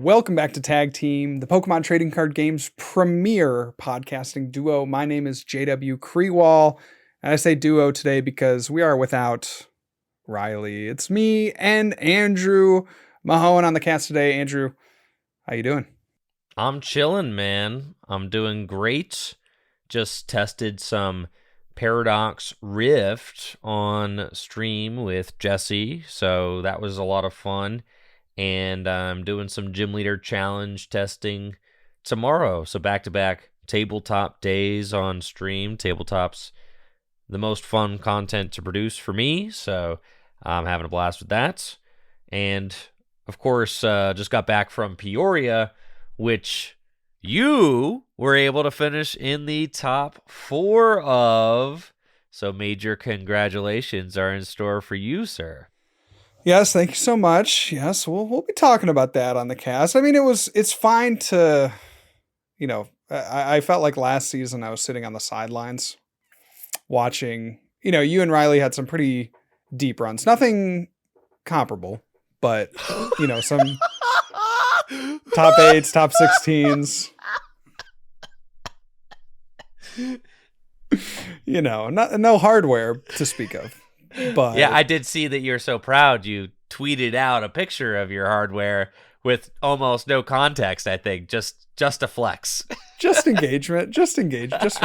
Welcome back to Tag Team, the Pokemon Trading Card Game's premier podcasting duo. My name is JW Krewall, and I say duo today because we are without Riley. It's me and Andrew Mahone on the cast today. Andrew, how you doing? I'm chilling, man. I'm doing great. Just tested some Paradox Rift on stream with Jesse, so that was a lot of fun. And I'm doing some Gym Leader Challenge testing tomorrow. So back-to-back tabletop days on stream. Tabletop's the most fun content to produce for me, so I'm having a blast with that. And, of course, just got back from Peoria, which you were able to finish in the top 4 of. So major congratulations are in store for you, sir. Yes, thank you so much. Yes, we'll be talking about that on the cast. I mean, it's fine to, I felt like last season I was sitting on the sidelines watching, you and Riley had some pretty deep runs. Nothing comparable, but, some top 8s, top 16s. No hardware to speak of. But yeah, I did see that you're so proud. You tweeted out a picture of your hardware with almost no context, I think, just a flex. Just engagement, just for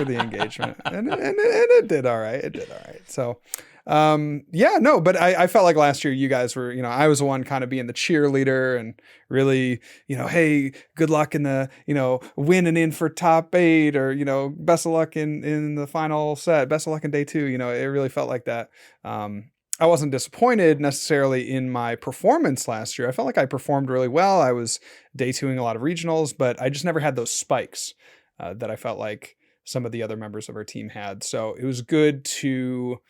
the engagement. And it did all right. It did all right. So, but I felt like last year you guys were, I was the one kind of being the cheerleader and really, hey, good luck in the, winning in for top 8 or, best of luck in the final set, best of luck in day 2. It really felt like that. I wasn't disappointed necessarily in my performance last year. I felt like I performed really well. I was day 2ing a lot of regionals, but I just never had those spikes that I felt like some of the other members of our team had. So it was good to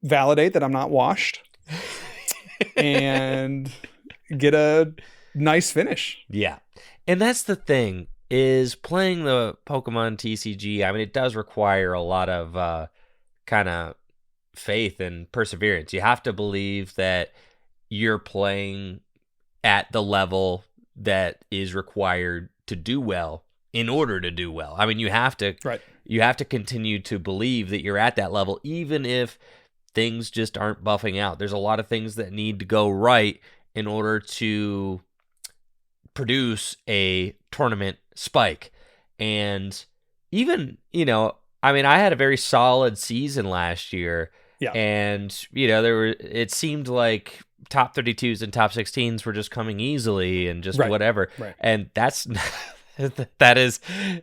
validate that I'm not washed and get a nice finish. Yeah. And that's the thing is playing the Pokemon TCG. I mean, it does require a lot of kind of faith and perseverance. You have to believe that you're playing at the level that is required to do well in order to do well. I mean, you have to continue to believe that you're at that level, even if things just aren't buffing out. There's a lot of things that need to go right in order to produce a tournament spike. And even, I had a very solid season last year. Yeah. And, it seemed like top 32s and top 16s were just coming easily and just whatever. Right. And that is,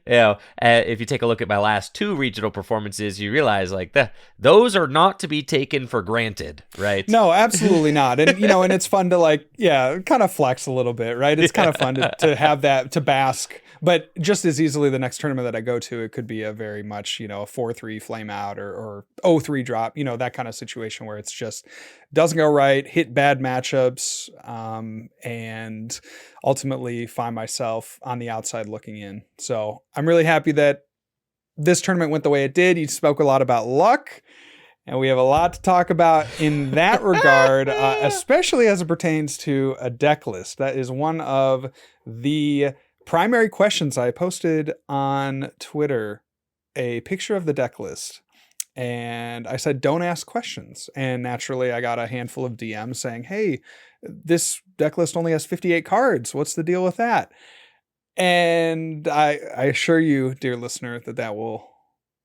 if you take a look at my last 2 regional performances, you realize those are not to be taken for granted, right? No, absolutely not. And, and it's fun to kind of flex a little bit, right? It's kind of fun to have that, to bask. But just as easily, the next tournament that I go to, it could be a very much, a 4-3 flame out or 0-3 drop, that kind of situation where it's just doesn't go right, hit bad matchups, and ultimately find myself on the outside looking in. So I'm really happy that this tournament went the way it did. You spoke a lot about luck, and we have a lot to talk about in that regard, especially as it pertains to a deck list. That is one of the primary questions. I posted on Twitter a picture of the deck list and I said, don't ask questions. And naturally I got a handful of DMs saying, hey, this deck list only has 58 cards. What's the deal with that? And I assure you, dear listener, that will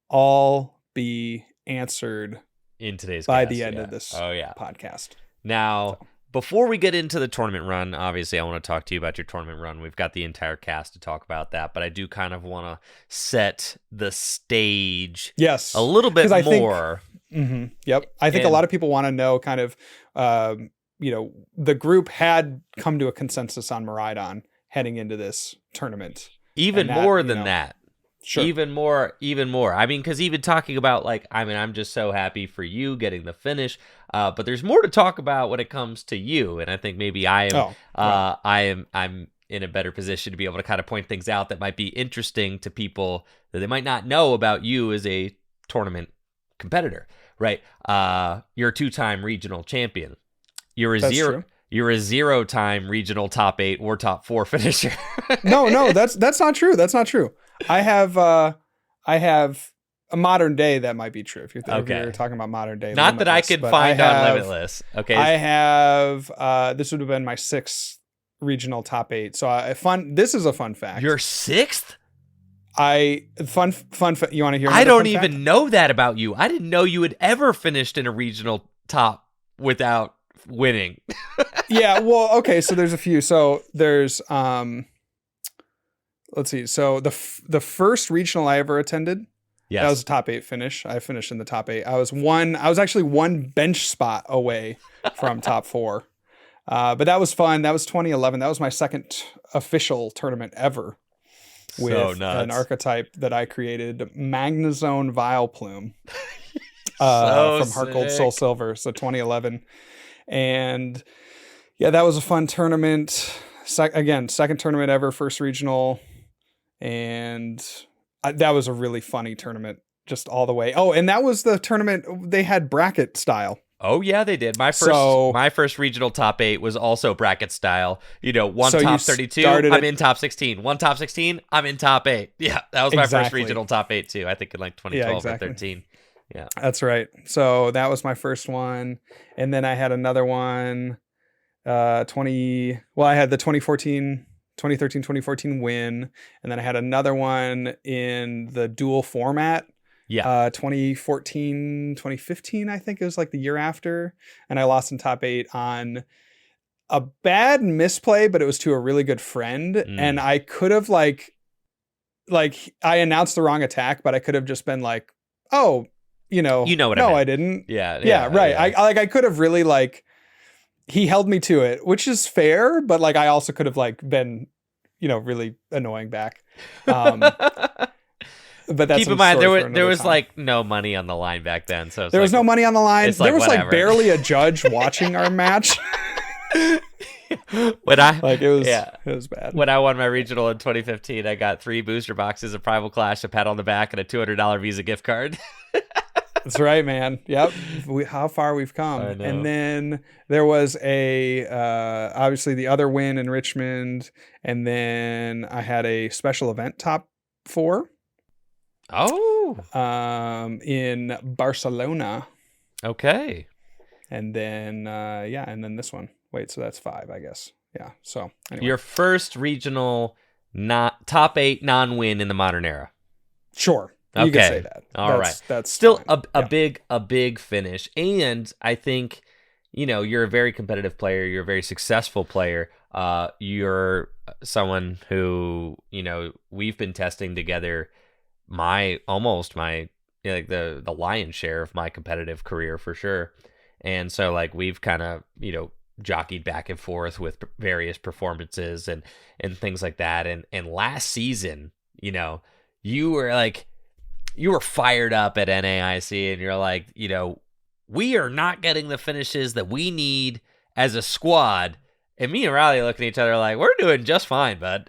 all be answered in today's by cast, the end of this podcast. Now, before we get into the tournament run, obviously I want to talk to you about your tournament run. We've got the entire cast to talk about that, but I do kind of want to set the stage a little bit more. Yep. I think a lot of people want to know kind of, the group had come to a consensus on Miraidon heading into this tournament. Even more than that. Sure. Even more. I mean, because even talking about I'm just so happy for you getting the finish. But there's more to talk about when it comes to you, and I think maybe I'm in a better position to be able to kind of point things out that might be interesting to people that they might not know about you as a tournament competitor, right? You're a 2-time regional champion. You're a you're a 0-time regional top 8 or top 4 finisher. No, that's not true. That's not true. I have a modern day that might be true if you're talking about modern day. Not that I could find on Limitless. Okay. I have this would have been my 6th regional top 8. So this is a fun fact. Your 6th? You want to hear? I don't even know that about you. I didn't know you had ever finished in a regional top without winning. Yeah, well, okay, so there's a few. So there's let's see. So the first regional I ever attended, yes, that was a top 8 finish. I finished in the top 8. I was actually one bench spot away from top 4. But that was fun. That was 2011. That was my second official tournament ever. With an archetype that I created, Magnezone Vileplume, from Heart Gold Soul Silver, so 2011. And yeah, that was a fun tournament. Second tournament ever, first regional. And that was a really funny tournament, just all the way. Oh, and that was the tournament, they had bracket style. Oh yeah, they did. My first regional top 8 was also bracket style. One top 32, I'm in top 16. One top 16, I'm in top 8. Yeah, that was my first regional top 8 too. I think in like 2012 or 13. Yeah, that's right. So that was my first one, and then I had another one. I had the 2013, 2014 win, and then I had another one in the dual format. Yeah. 2014, 2015, I think it was like the year after. And I lost in top 8 on a bad misplay, but it was to a really good friend. And I could have like I announced the wrong attack, but I could have just been like, oh, what I meant. I didn't. Yeah. Right. Yeah. I could have really he held me to it, which is fair. But I also could have been, really annoying back. But that's keep in mind there was no money on the line back then, so there was no money on the line. There was whatever. Barely a judge watching our match. It was bad. When I won my regional in 2015, I got 3 booster boxes of Primal Clash, a pat on the back, and a $200 Visa gift card. That's right, man. Yep. How far we've come. I know. And then there was obviously the other win in Richmond, and then I had a special event top 4. Oh. In Barcelona. Okay. And then and then this one. Wait, so that's 5, I guess. Yeah. So anyway. Your first regional top 8 non-win in the modern era. Sure. Okay. You can say that. All right. That's still fine. a big finish. And I think, you're a very competitive player, you're a very successful player. You're someone who, we've been testing together the lion's share of my competitive career for sure. And so we've kind of, jockeyed back and forth with various performances and things like that. And last season, you were fired up at NAIC and you're like, we are not getting the finishes that we need as a squad. And me and Riley looking at each other like, we're doing just fine, bud.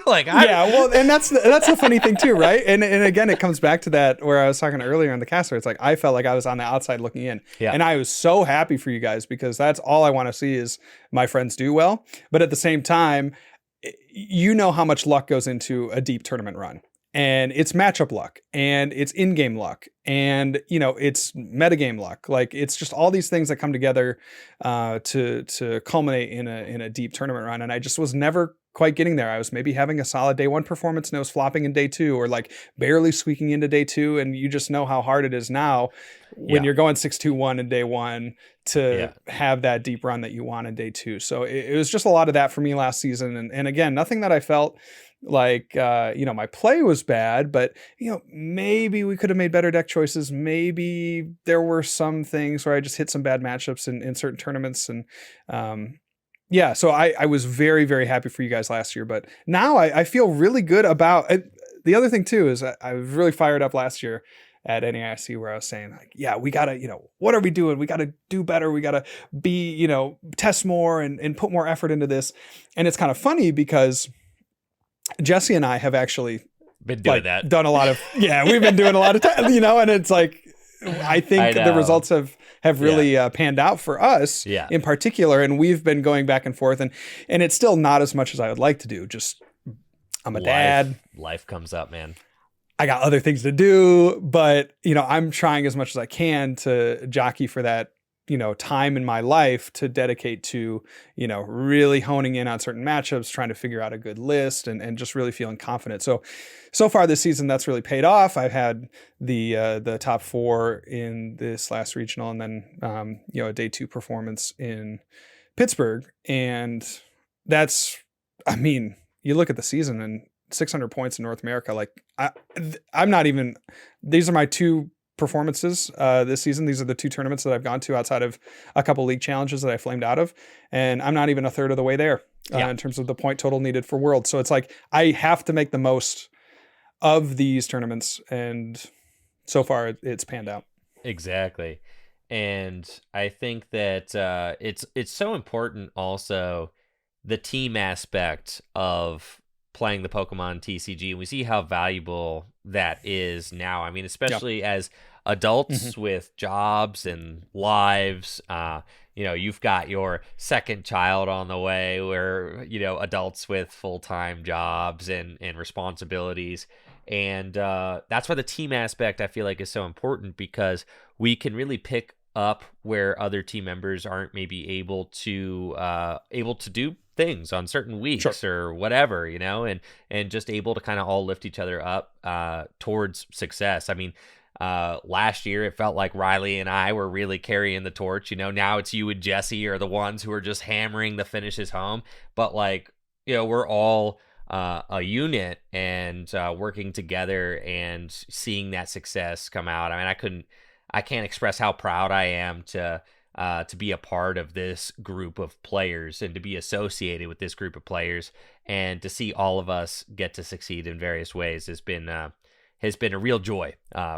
And that's the funny thing too, right? And again, it comes back to that where I was talking earlier in the cast where it's I felt like I was on the outside looking in. Yeah. And I was so happy for you guys because that's all I want to see is my friends do well. But at the same time, how much luck goes into a deep tournament run. And it's matchup luck, and it's in-game luck, and it's metagame luck. It's just all these things that come together to culminate in a deep tournament run. And I just was never quite getting there. I was maybe having a solid day 1 performance and it was flopping in day 2, or barely squeaking into day 2. And you just know how hard it is now when you're going 6-2-1 in day 1 to have that deep run that you want in day 2. So it was just a lot of that for me last season. And again, nothing that I felt my play was bad, but maybe we could have made better deck choices. Maybe there were some things where I just hit some bad matchups in certain tournaments. And so I was very, very happy for you guys last year, but now I feel really good about it. The other thing too is I was really fired up last year at NAIC where I was saying we gotta, what are we doing? We gotta do better. We gotta be, test more and put more effort into this. And it's kind of funny because Jesse and I have actually been doing done a lot of, we've been doing a lot of, and it's I think the results have have really panned out for us in particular. And we've been going back and forth, and it's still not as much as I would like to do. Just I'm a dad. Life comes up, man. I got other things to do, but I'm trying as much as I can to jockey for that, time in my life to dedicate to, really honing in on certain matchups, trying to figure out a good list and just really feeling confident. So far this season, that's really paid off. I've had the top 4 in this last regional, and then, a day 2 performance in Pittsburgh. And that's, you look at the season and 600 points in North America. Like I'm not even, these are my 2 performances this season. These are the 2 tournaments that I've gone to outside of a couple league challenges that I flamed out of. And I'm not even a third of the way there in terms of the point total needed for Worlds. So it's like, I have to make the most of these tournaments. And so far it's panned out. Exactly. And I think that it's so important also the team aspect of playing the Pokemon TCG. And we see how valuable that is now. Especially as adults with jobs and lives, you've got your second child on the way, where, adults with full-time jobs and responsibilities. And that's why the team aspect, I feel like, is so important, because we can really pick up where other team members aren't maybe able to do things on certain weeks or whatever, and just able to kind of all lift each other up towards success. Last year it felt like Riley and I were really carrying the torch. Now it's you and Jesse are the ones who are just hammering the finishes home. But we're all a unit and working together and seeing that success come out. I can't express how proud I am to be a part of this group of players and to be associated with this group of players, and to see all of us get to succeed in various ways has been a real joy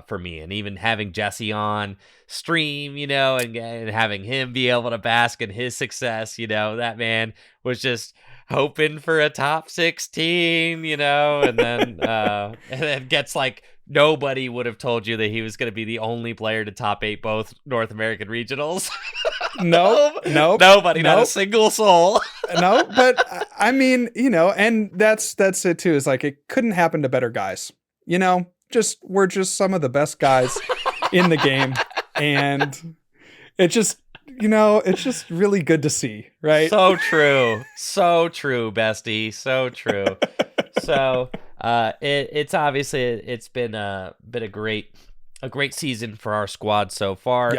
for me. And even having Jesse on stream, and having him be able to bask in his success, that man was just hoping for a top 16, and then gets nobody would have told you that he was going to be the only player to top 8 both North American regionals. No, nobody, not a single soul. No, but and that's it too. Is it couldn't happen to better guys. We're just some of the best guys in the game, and it's just really good to see, right? So true, bestie, so true. So it's obviously it's been a great season for our squad so far.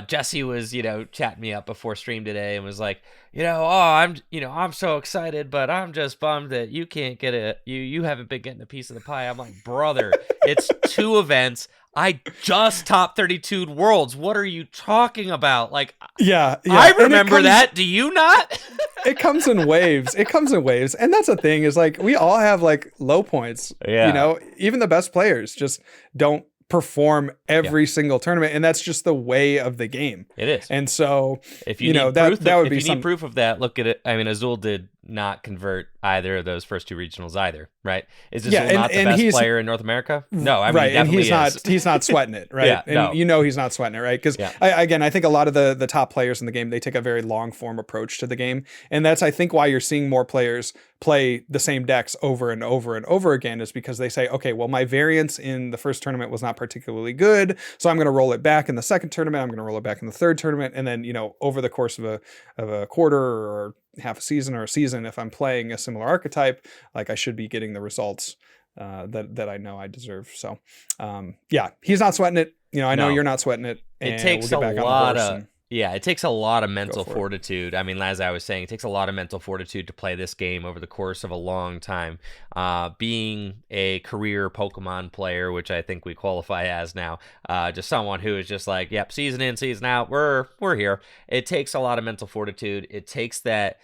Jesse was chatting me up before stream today and was like, I'm so excited, but I'm just bummed that you can't get you haven't been getting a piece of the pie. I'm like, brother, it's 2 events. I just top 32'd Worlds. What are you talking about? I remember that. Do you not? It comes in waves. And that's the thing is we all have low points. Even the best players just don't perform every single tournament, and that's just the way of the game. It is. And so if you need proof of that, look at it. Azul did not convert either of those first 2 regionals either, right? Is Azul not the best player in North America? No, right. And he's not sweating it, right? He's not sweating it, right? Because I think a lot of the top players in the game, they take a very long form approach to the game, and that's I think why you're seeing more players play the same decks over and over and over again, is because they say, okay, well, my variance in the first tournament was not particularly good, so I'm going to roll it back in the second tournament, I'm going to roll it back in the third tournament, and then over the course of a quarter or half a season or a season, if I'm playing a similar archetype, I should be getting the results that I know I deserve. So he's not sweating it. I know you're not sweating it. It takes a lot of it takes a lot of mental fortitude. As I was saying, it takes a lot of mental fortitude to play this game over the course of a long time. Being a career Pokemon player, which I think we qualify as now, just someone who is just season in, season out, we're here. It takes a lot of mental fortitude. It takes that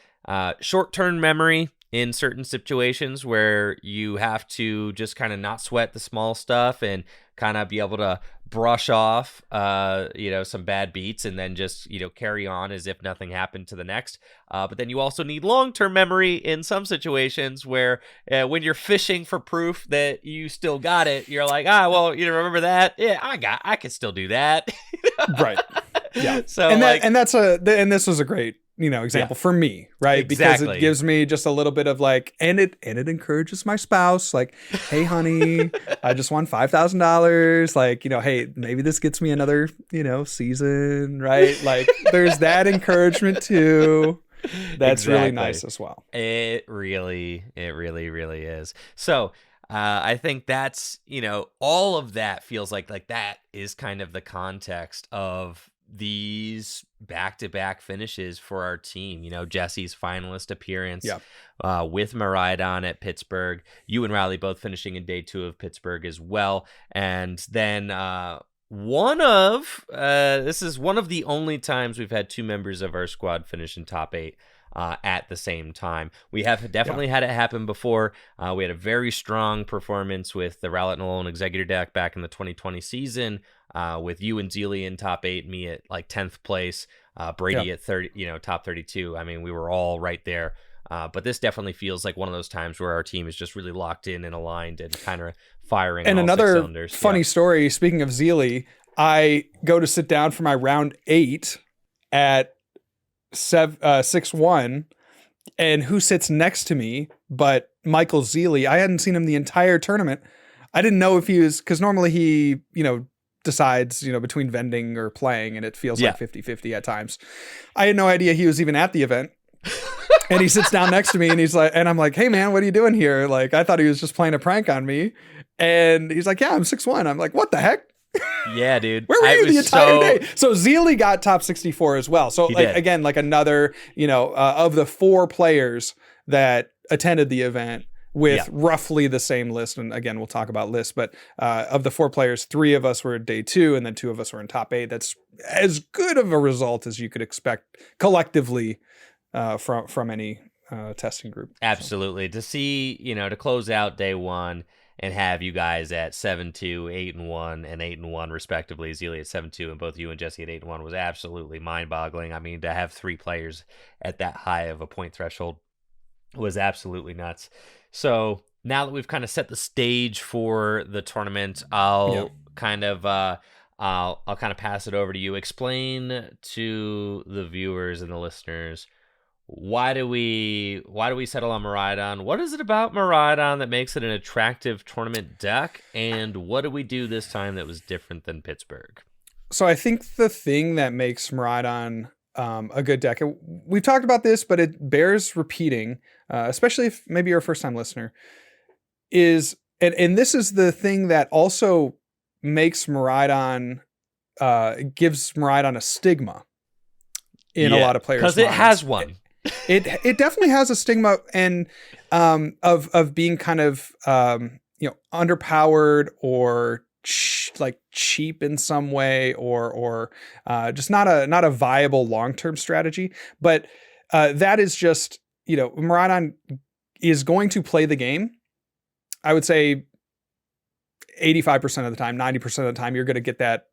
short-term memory in certain situations where you have to just kind of not sweat the small stuff and kind of be able to brush off, some bad beats and then just, carry on as if nothing happened to the next. But then you also need long-term memory in some situations where when you're fishing for proof that you still got it, you're like, remember that? Yeah, I can still do that. Right. Yeah. So And like, and this was a great, example for me, right? Because exactly. it gives me just a little bit of like, and it encourages my spouse, like, hey, honey, I just won $5,000. Like, hey, maybe this gets me another, season, right? Like, there's that encouragement too. That's really nice as well. It really, really is. So I think that's, all of that feels like that is kind of the context of these back-to-back finishes for our team. Jesse's finalist appearance Yeah. with Miraidon at Pittsburgh. You and Riley both finishing in day 2 of Pittsburgh as well. And then this is one of the only times we've had 2 members of our squad finish in top 8 at the same time. We have definitely had it happen before. We had a very strong performance with the Rowlett Nolan Executor deck back in the 2020 season, with you and Zealy in top 8, me at like 10th place, Brady at 30, top 32. I mean, we were all right there. But this definitely feels like one of those times where our team is just really locked in and aligned and kind of firing. And on all 6 another cylinders. funny story, speaking of Zealy, I go to sit down for my round 8 at 6-1, and who sits next to me but Michael Zealy. I hadn't seen him the entire tournament. I didn't know if he was, because normally he, decides, between vending or playing, and it feels like 50-50 at times. I had no idea he was even at the event. And he sits down next to me, and he's like, and I'm like, hey man, what are you doing here? Like, I thought he was just playing a prank on me. And he's like, yeah, I'm 6-1. I'm like, what the heck? Yeah, dude. Where were you the entire day? So Zealy got top 64 as well. So again, like another, of the 4 players that attended the event with roughly the same list. And again, we'll talk about lists, but of the 4 players, 3 of us were at day 2 and then 2 of us were in top 8. That's as good of a result as you could expect collectively from any testing group. Absolutely. To see, to close out day 1 and have you guys at 7-2, 8-1, and 8-1 respectively, Zealy at 7-2, and both you and Jesse at 8-1 was absolutely mind-boggling. I mean, to have 3 players at that high of a point threshold was absolutely nuts. So now that we've kind of set the stage for the tournament, I'll kind of pass it over to you. Explain to the viewers and the listeners, why do we settle on Miraidon? What is it about Miraidon that makes it an attractive tournament deck? And what do we do this time that was different than Pittsburgh? So I think the thing that makes Miraidon a good deck, we've talked about this, but it bears repeating, especially if maybe you're a first-time listener, is, and this is the thing that also makes Miraidon, gives Miraidon a stigma in a lot of players' minds. Because it has one. It definitely has a stigma, and of being kind of underpowered or cheap in some way, or just not a viable long-term strategy. But that is just, Miraidon is going to play the game. I would say 85% of the time, 90% of the time, you're going to get that,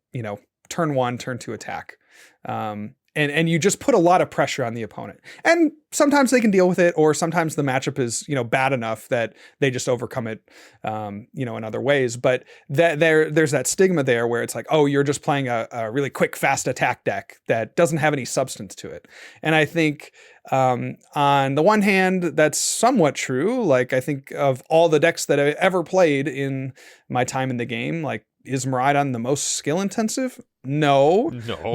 turn 1, turn 2 attack. And you just put a lot of pressure on the opponent. And sometimes they can deal with it, or sometimes the matchup is, bad enough that they just overcome it, in other ways. But there's that stigma there where it's like, oh, you're just playing a really quick, fast attack deck that doesn't have any substance to it. And I think on the one hand, that's somewhat true. Like, I think of all the decks that I ever played in my time in the game, like, is Miraidon the most skill intensive? No.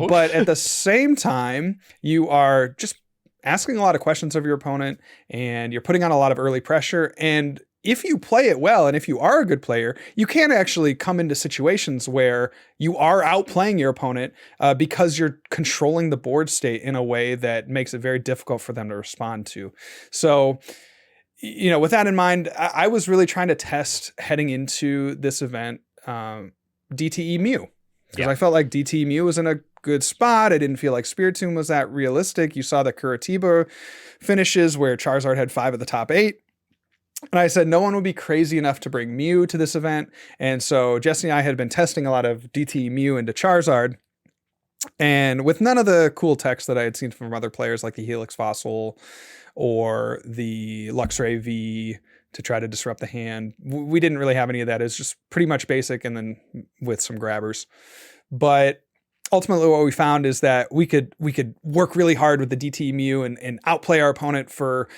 But at the same time, you are just asking a lot of questions of your opponent, and you're putting on a lot of early pressure. And if you play it well, and if you are a good player, you can actually come into situations where you are outplaying your opponent because you're controlling the board state in a way that makes it very difficult for them to respond to. So, with that in mind, I was really trying to test heading into this event DTE Mew, because I felt like DTE Mew was in a good spot. I didn't feel like Spiritomb was that realistic. You saw the Curitiba finishes where Charizard had 5 of the top 8. And I said no one would be crazy enough to bring Mew to this event. And so Jesse and I had been testing a lot of DTE Mew into Charizard. And with none of the cool text that I had seen from other players, like the Helix Fossil or the Luxray V, to try to disrupt the hand, we didn't really have any of that. It's just pretty much basic, and then with some grabbers. But ultimately what we found is that we could work really hard with the DT Mew and outplay our opponent for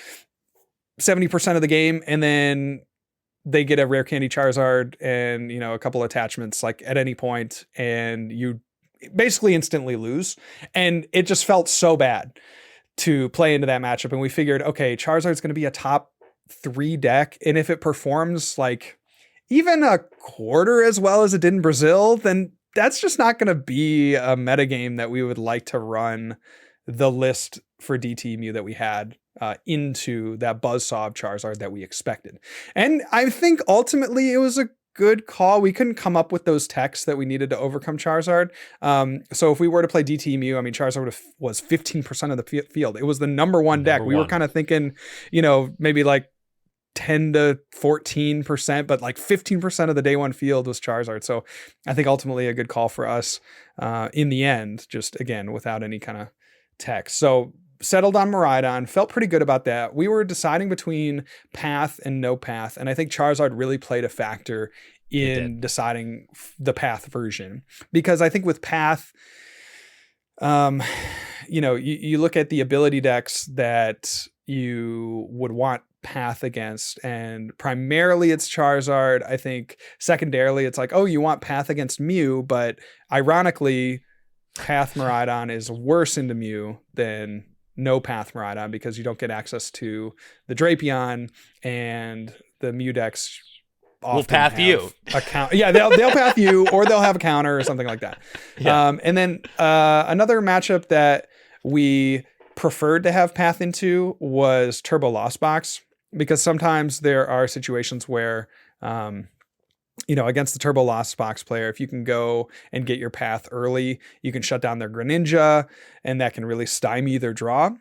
70% of the game, and then they get a rare candy Charizard and, you know, a couple attachments like at any point, and you basically instantly lose. And it just felt so bad to play into that matchup. And we figured, okay, Charizard's going to be a top 3 deck, and if it performs like even a quarter as well as it did in Brazil, then that's just not going to be a metagame that we would like to run the list for DT Mew that we had into that buzzsaw of Charizard that we expected. And I think ultimately it was a good call. We couldn't come up with those techs that we needed to overcome Charizard. So if we were to play DT Mew, I mean, Charizard was 15% of the field. It was the number one deck. We were kind of thinking, you know, maybe like 10 to 14%, but like 15% of the day one field was Charizard. So I think ultimately a good call for us in the end, just again, without any kind of tech. So settled on Miraidon, felt pretty good about that. We were deciding between path and no path, and I think Charizard really played a factor in deciding the path version, because I think with path, you know, you look at the ability decks that you would want path against, and primarily it's Charizard. I think secondarily it's like, oh, you want path against Mew, but ironically path Miraidon is worse into Mew than no path Miraidon, because you don't get access to the Drapion, and the Mew decks will path you. Yeah, they'll path you, or they'll have a counter or something like that. Yeah. And then another matchup that we preferred to have path into was Turbo Lost Box, because sometimes there are situations where you know, against the Turbo Lost Box player, if you can go and get your path early, you can shut down their Greninja, and that can really stymie their draw.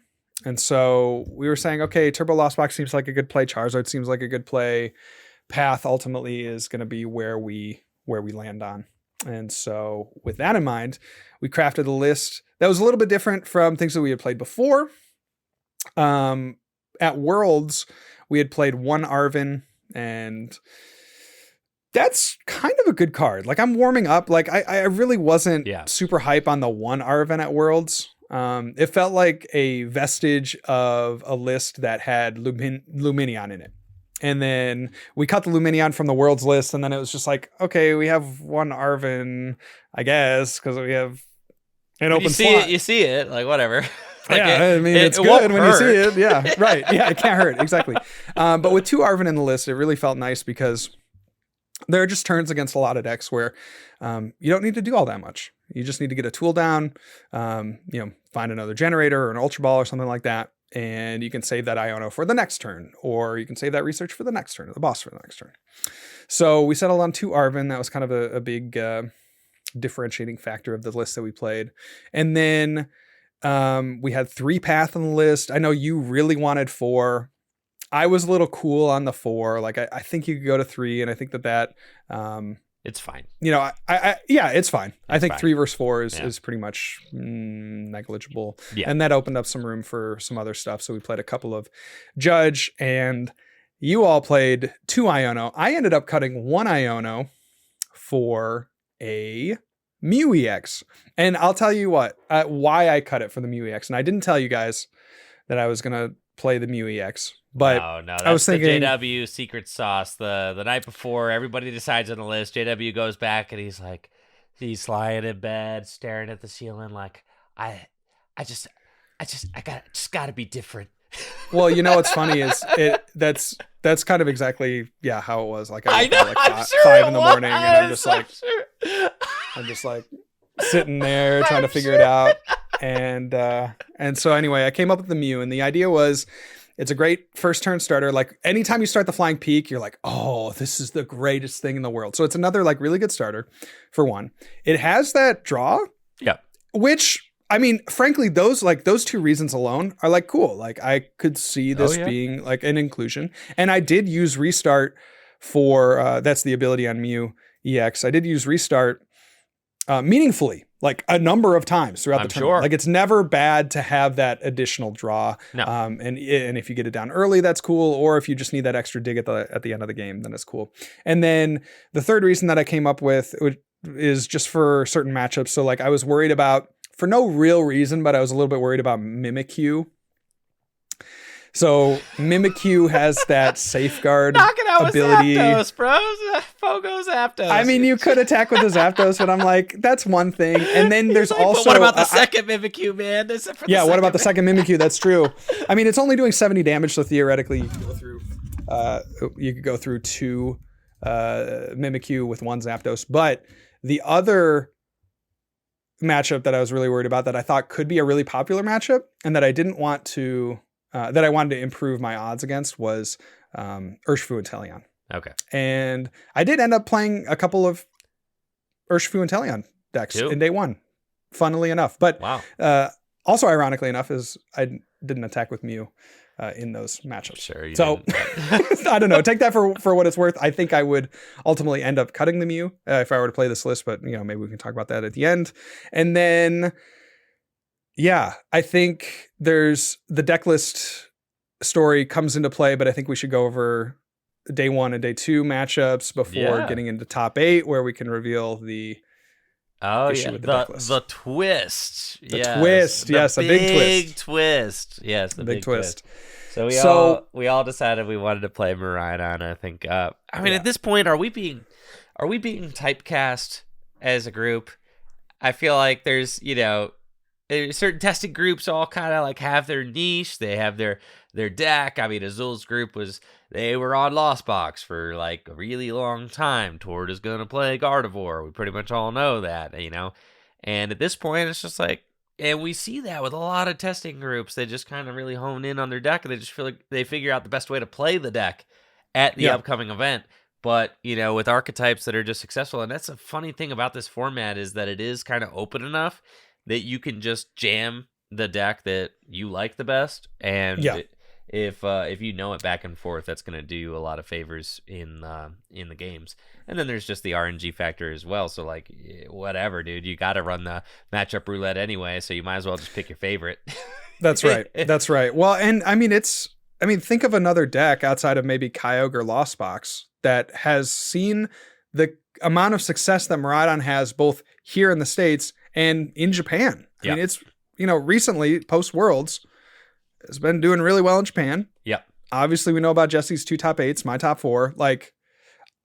And so we were saying, okay, Turbo Lost Box seems like a good play. Charizard seems like a good play. Path ultimately is going to be where we land on. And so with that in mind, we crafted a list that was a little bit different from things that we had played before. At Worlds, we had played one Arven, and that's kind of a good card. Like, I'm warming up. Like, I really wasn't super hype on the one Arven at Worlds. It felt like a vestige of a list that had Lumineon in it. And then we cut the Lumineon from the Worlds list, and then it was just like, okay, we have one Arven, I guess, because we have an open slot. You see it, like, whatever. Like I mean, it's good when you see it. Yeah, right. Yeah, it can't hurt. Exactly. But with two Arven in the list, it really felt nice, because there are just turns against a lot of decks where you don't need to do all that much. You just need to get a tool down, you know, find another generator or an Ultra Ball or something like that, and you can save that Iono for the next turn, or you can save that research for the next turn, or the boss for the next turn. So we settled on two Arven. That was kind of a big differentiating factor of the list that we played. And then we had 3 path on the list. I know you really wanted 4. I was a little cool on the 4. Like, I think you could go to 3, and I think that it's fine. You know, yeah, it's fine. I think fine. 3 versus 4 is pretty much negligible. Yeah. And that opened up some room for some other stuff. So we played a couple of Judge, and you all played 2 Iono. I ended up cutting 1 Iono for a Mew EX. And I'll tell you what, why I cut it for the Mew EX. And I didn't tell you guys that I was going to play the Mew EX. But no, that's I was thinking, the JW secret sauce. The night before, everybody decides on the list. JW goes back, and he's lying in bed, staring at the ceiling, like, I just gotta be different. Well, you know what's funny is that's kind of exactly how it was. Like, I know, like 5 in the morning, and I'm just like sitting there trying to figure it out. And so anyway, I came up with the Mew, and the idea was, it's a great first turn starter. Like, anytime you start the Flying Peak, you're like, oh, this is the greatest thing in the world. So it's another, like, really good starter, for one. It has that draw. Yeah. Which, I mean, frankly, those 2 reasons alone are, like, cool. Like, I could see this being, like, an inclusion. And I did use Restart for, that's the ability on Mew EX. I did use Restart meaningfully, like, a number of times throughout the tournament. Sure. Like, it's never bad to have that additional draw. No. And if you get it down early, that's cool. Or if you just need that extra dig at the end of the game, then it's cool. And then the third reason that I came up with, is just for certain matchups. So like I was worried about, for no real reason, but I was a little bit worried about Mimikyu. So Mimikyu has that safeguard Knocking out ability. With Zapdos, bro. Pogo Zapdos. I mean, you could attack with the Zapdos, but I'm like, that's one thing. And then there's like, also... But what about the second Mimikyu, man? What about the second Mimikyu? That's true. I mean, it's only doing 70 damage, so theoretically you could go through 2 Mimikyu with 1 Zapdos. But the other matchup that I was really worried about that I thought could be a really popular matchup and that I didn't want to... that I wanted to improve my odds against was Urshifu and Teleon. Okay. And I did end up playing a couple of Urshifu and Teleon decks in day 1, funnily enough. But also, ironically enough, is I didn't attack with Mew in those matchups. Sure. So I don't know. Take that for what it's worth. I think I would ultimately end up cutting the Mew if I were to play this list. But maybe we can talk about that at the end. And then... yeah, I think there's the deck list story comes into play, but I think we should go over day 1 and day 2 matchups before getting into top 8, where we can reveal the issue with the deck list. The twist. Twist. Yes, a big twist. Yes, the big twist. So we all decided we wanted to play Miraidon. I think. I mean, at this point, are we being typecast as a group? I feel like there's certain testing groups all kind of like have their niche. They have their deck. I mean, Azul's group they were on Lost Box for like a really long time. Tord is going to play Gardevoir. We pretty much all know that, And at this point, it's just like, and we see that with a lot of testing groups. They just kind of really hone in on their deck, and they just feel like they figure out the best way to play the deck at the upcoming event. But, with archetypes that are just successful. And that's a funny thing about this format is that it is kind of open enough that you can just jam the deck that you like the best, and if you know it back and forth, that's going to do you a lot of favors in the games. And then there's just the RNG factor as well. So like, whatever, dude, you got to run the matchup roulette anyway, so you might as well just pick your favorite. That's right. That's right. Well, and I mean, think of another deck outside of maybe Kyogre or Lost Box that has seen the amount of success that Miraidon has both here in the States and in Japan. I mean, it's, recently, post-Worlds, has been doing really well in Japan. Yep. Obviously, we know about Jesse's 2 top 8s, my top 4. Like,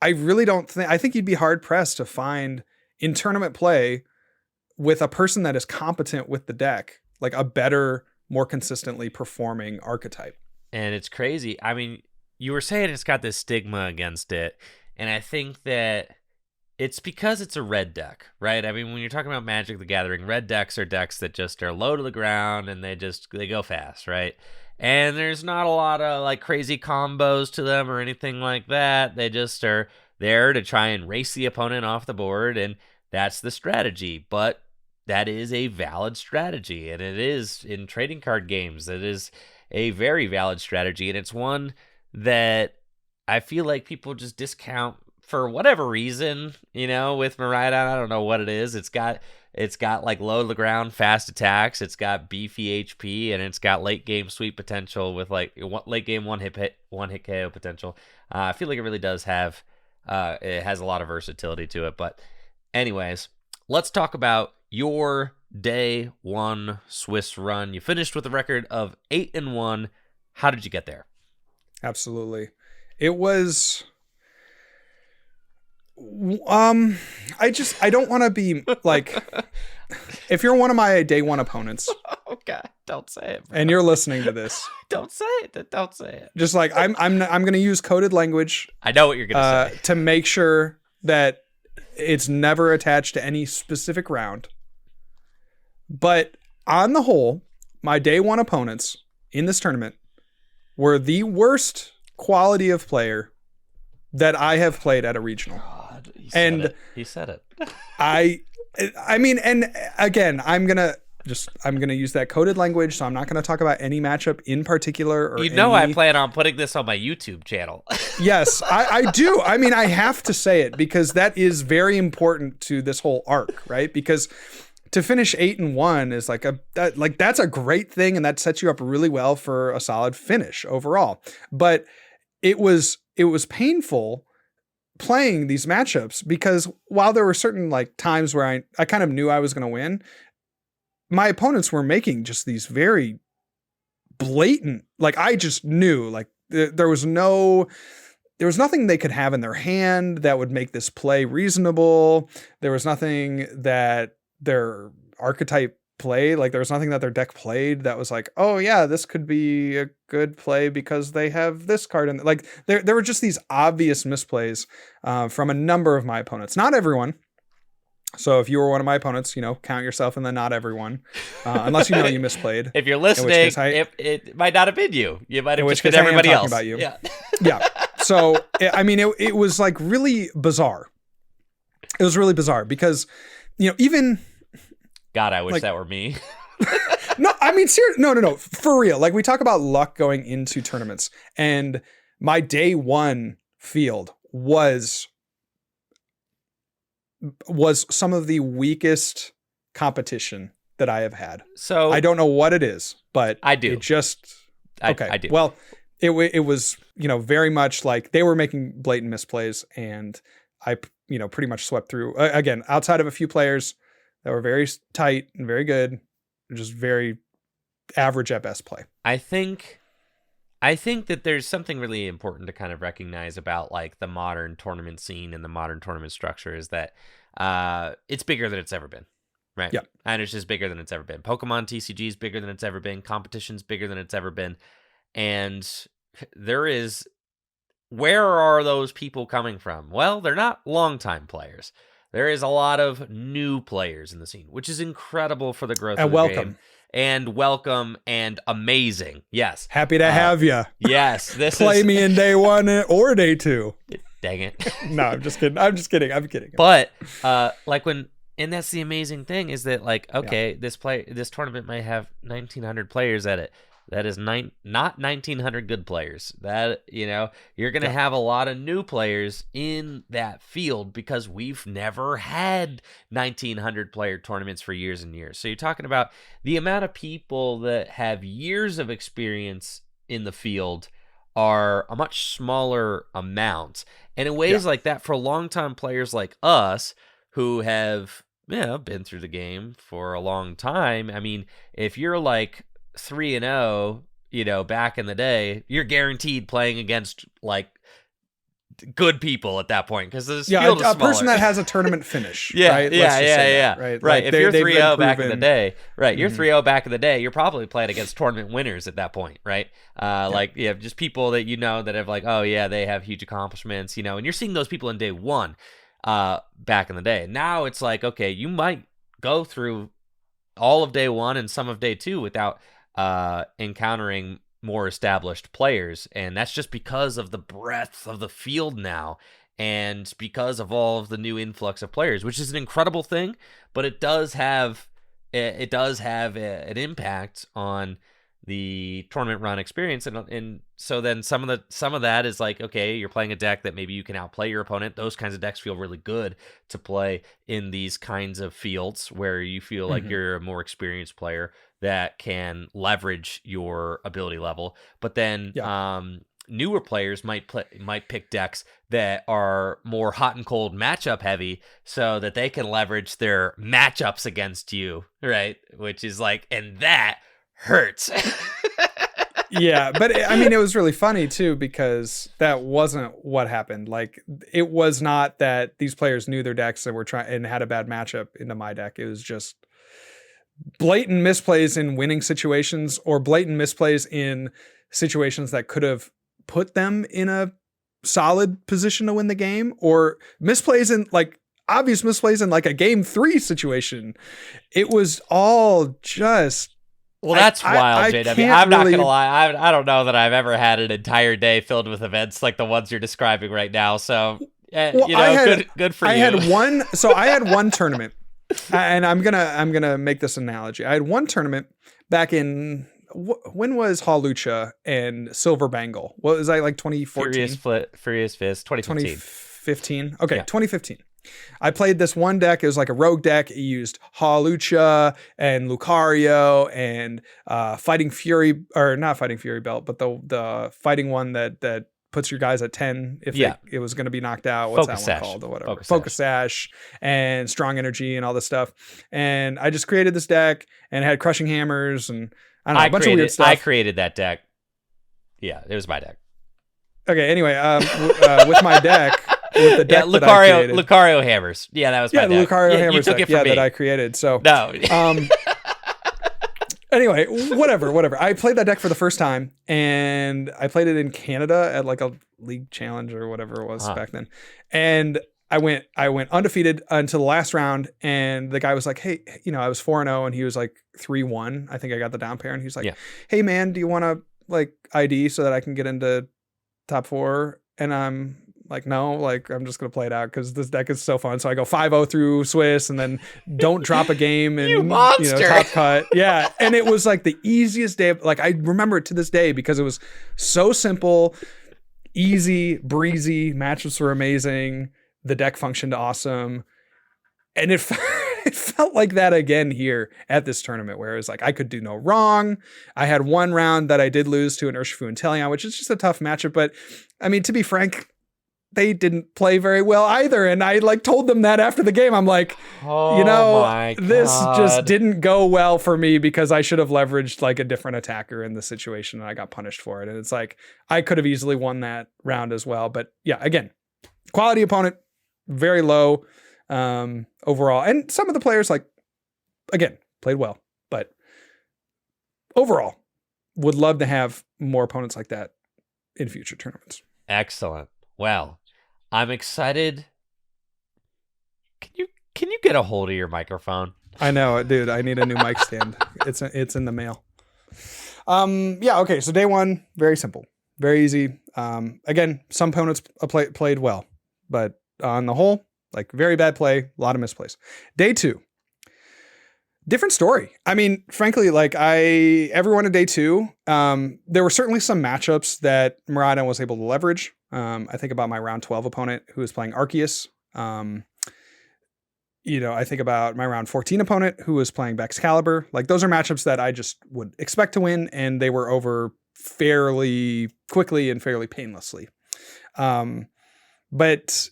I really don't think... I think you'd be hard-pressed to find, in tournament play, with a person that is competent with the deck, like a better, more consistently performing archetype. And it's crazy. I mean, you were saying it's got this stigma against it, and I think that... it's because it's a red deck, right? I mean, when you're talking about Magic the Gathering, red decks are decks that just are low to the ground and they go fast, right? And there's not a lot of like crazy combos to them or anything like that. They just are there to try and race the opponent off the board, and that's the strategy. But that is a valid strategy, and it is in trading card games. It is a very valid strategy, and it's one that I feel like people just discount for whatever reason, with Miraidon. I don't know what it is. It's got like low to the ground, fast attacks. It's got beefy HP, and it's got late game sweep potential with like late game one hit KO potential. I feel like it really does have, it has a lot of versatility to it. But anyways, let's talk about your day 1 Swiss run. You finished with a record of 8-1. How did you get there? Absolutely. It was... I don't want to be like, if you're one of my day 1 opponents, okay, don't say it, bro. And you're listening to this, don't say it. Just like I'm going to use coded language. I know what you're going to say to make sure that it's never attached to any specific round. But on the whole, my day 1 opponents in this tournament were the worst quality of player that I have played at a regional. He said it. I mean, and again, I'm gonna use that coded language, so I'm not gonna talk about any matchup in particular. Or I plan on putting this on my YouTube channel. Yes, I do. I mean, I have to say it because that is very important to this whole arc, right? Because to finish 8-1 is that's a great thing, and that sets you up really well for a solid finish overall. But it was painful playing these matchups, because while there were certain like times where I kind of knew I was going to win, my opponents were making just these very blatant, like I just knew like there was nothing they could have in their hand that would make this play reasonable. There was nothing that their archetype played, like there was nothing that their deck played that was like, oh yeah, this could be a good play because they have this card. And like there were just these obvious misplays from a number of my opponents. Not everyone. So if you were one of my opponents, count yourself in the not everyone, unless you misplayed. If you're listening, it might not have been you. You might have just been everybody else. About you. Yeah. Yeah. So, it was like really bizarre. It was really bizarre because, even... God, I wish that were me. No, I mean, seriously, no. For real. Like we talk about luck going into tournaments, and my day one field was some of the weakest competition that I have had. So I don't know what it is, but I do. It just okay. I do. Well, it was very much like they were making blatant misplays, and I pretty much swept through. Again, outside of a few players that were very tight and very good, just very average at best play. I think that there's something really important to kind of recognize about like the modern tournament scene and the modern tournament structure is that it's bigger than it's ever been, right? Yeah. And it's just bigger than it's ever been. Pokemon TCG is bigger than it's ever been. Competition's bigger than it's ever been. And where are those people coming from? Well, they're not longtime players. There is a lot of new players in the scene, which is incredible for the growth of the game. And welcome and amazing. Yes. Happy to have you. Yes. Play me in day one or day two. Dang it. No, I'm just kidding. I'm kidding. But and that's the amazing thing is that like, okay, this tournament might have 1,900 players at it. That is not 1,900 good players. That, you're going to have a lot of new players in that field because we've never had 1,900 player tournaments for years and years. So you're talking about the amount of people that have years of experience in the field are a much smaller amount. And in ways like that, for long-time players like us who have been through the game for a long time, I mean, if you're like 3-0, back in the day, you're guaranteed playing against like good people at that point because this field is a smaller. person that has a tournament finish. Right? Right. Like if you're 3-0 back in the day, right? You're 3-0 back in the day. You're probably playing against tournament winners at that point, right? Like just people that that have like, oh yeah, they have huge accomplishments, and you're seeing those people in day one, back in the day. Now it's like, okay, you might go through all of day one and some of day two without encountering more established players, and that's just because of the breadth of the field now and because of all of the new influx of players, which is an incredible thing, but it does have an impact on the tournament run experience, and so then some of that is like, okay, you're playing a deck that maybe you can outplay your opponent. Those kinds of decks feel really good to play in these kinds of fields where you feel like you're a more experienced player that can leverage your ability level. But then newer players might pick decks that are more hot and cold matchup heavy so that they can leverage their matchups against you, right? Which is like, and that hurts. Yeah, but I mean, it was really funny too because that wasn't what happened. Like, it was not that these players knew their decks and were trying and had a bad matchup into my deck. It was just blatant misplays in winning situations or blatant misplays in situations that could have put them in a solid position to win the game, or misplays in like obvious misplays in like a game 3 situation. It was all just. Well, that's wild, JW. I'm not going to lie. I don't know that I've ever had an entire day filled with events like the ones you're describing right now. So, good for you. I had one tournament, and I'm gonna make this analogy. I had one tournament back in, when was Hawlucha and Silver Bangle? What was I, like 2014? Furious Fist, 2015. 2015? Okay, yeah. 2015. I played this one deck. It was like a rogue deck. It used Hawlucha and Lucario and Fighting Fury, or not Fighting Fury Belt, but the fighting one that puts your guys at 10 if it was going to be knocked out. What's Focus that one sash. called or whatever? Focus sash and strong energy and all this stuff. And I just created this deck and had crushing hammers and I don't know, a bunch of weird stuff. I created that deck. Yeah, it was my deck. Okay, anyway, with my deck, with the deck that I created. Lucario hammers. Yeah, that was my deck. Yeah, the Lucario hammers you took deck, it from me. that I created. So no. Anyway, whatever. I played that deck for the first time, and I played it in Canada at like a league challenge or whatever it was back then. And I went undefeated until the last round, and the guy was like, "Hey, I was 4-0, and he was like 3-1. I think I got the down pair, and he was like, "Hey, man, do you want to like ID so that I can get into top 4?" And I'm like, no, like I'm just gonna play it out because this deck is so fun. So I go 5-0 through Swiss and then don't drop a game and you monster. Top cut. Yeah. And it was like the easiest day. Like I remember it to this day because it was so simple, easy, breezy. Matchups were amazing. The deck functioned awesome. And it felt like that again here at this tournament where it was like I could do no wrong. I had one round that I did lose to an Urshifu and Teleon, which is just a tough matchup. But I mean, to be frank, they didn't play very well either. And I like told them that after the game. I'm like, this just didn't go well for me because I should have leveraged like a different attacker in the situation and I got punished for it. And it's like, I could have easily won that round as well. But yeah, again, quality opponent, very low overall. And some of the players like, again, played well, but overall would love to have more opponents like that in future tournaments. Excellent. Well, I'm excited. Can you get a hold of your microphone? I know, dude. I need a new mic stand. It's in the mail. Yeah. Okay. So day one, very simple, very easy. Again, some opponents played well, but on the whole, like very bad play, a lot of misplays. Day two, different story. I mean, frankly, like everyone in day two, there were certainly some matchups that Miraidon was able to leverage. I think about my round 12 opponent who was playing Arceus. I think about my round 14 opponent who was playing Excalibur. Like those are matchups that I just would expect to win, and they were over fairly quickly and fairly painlessly. But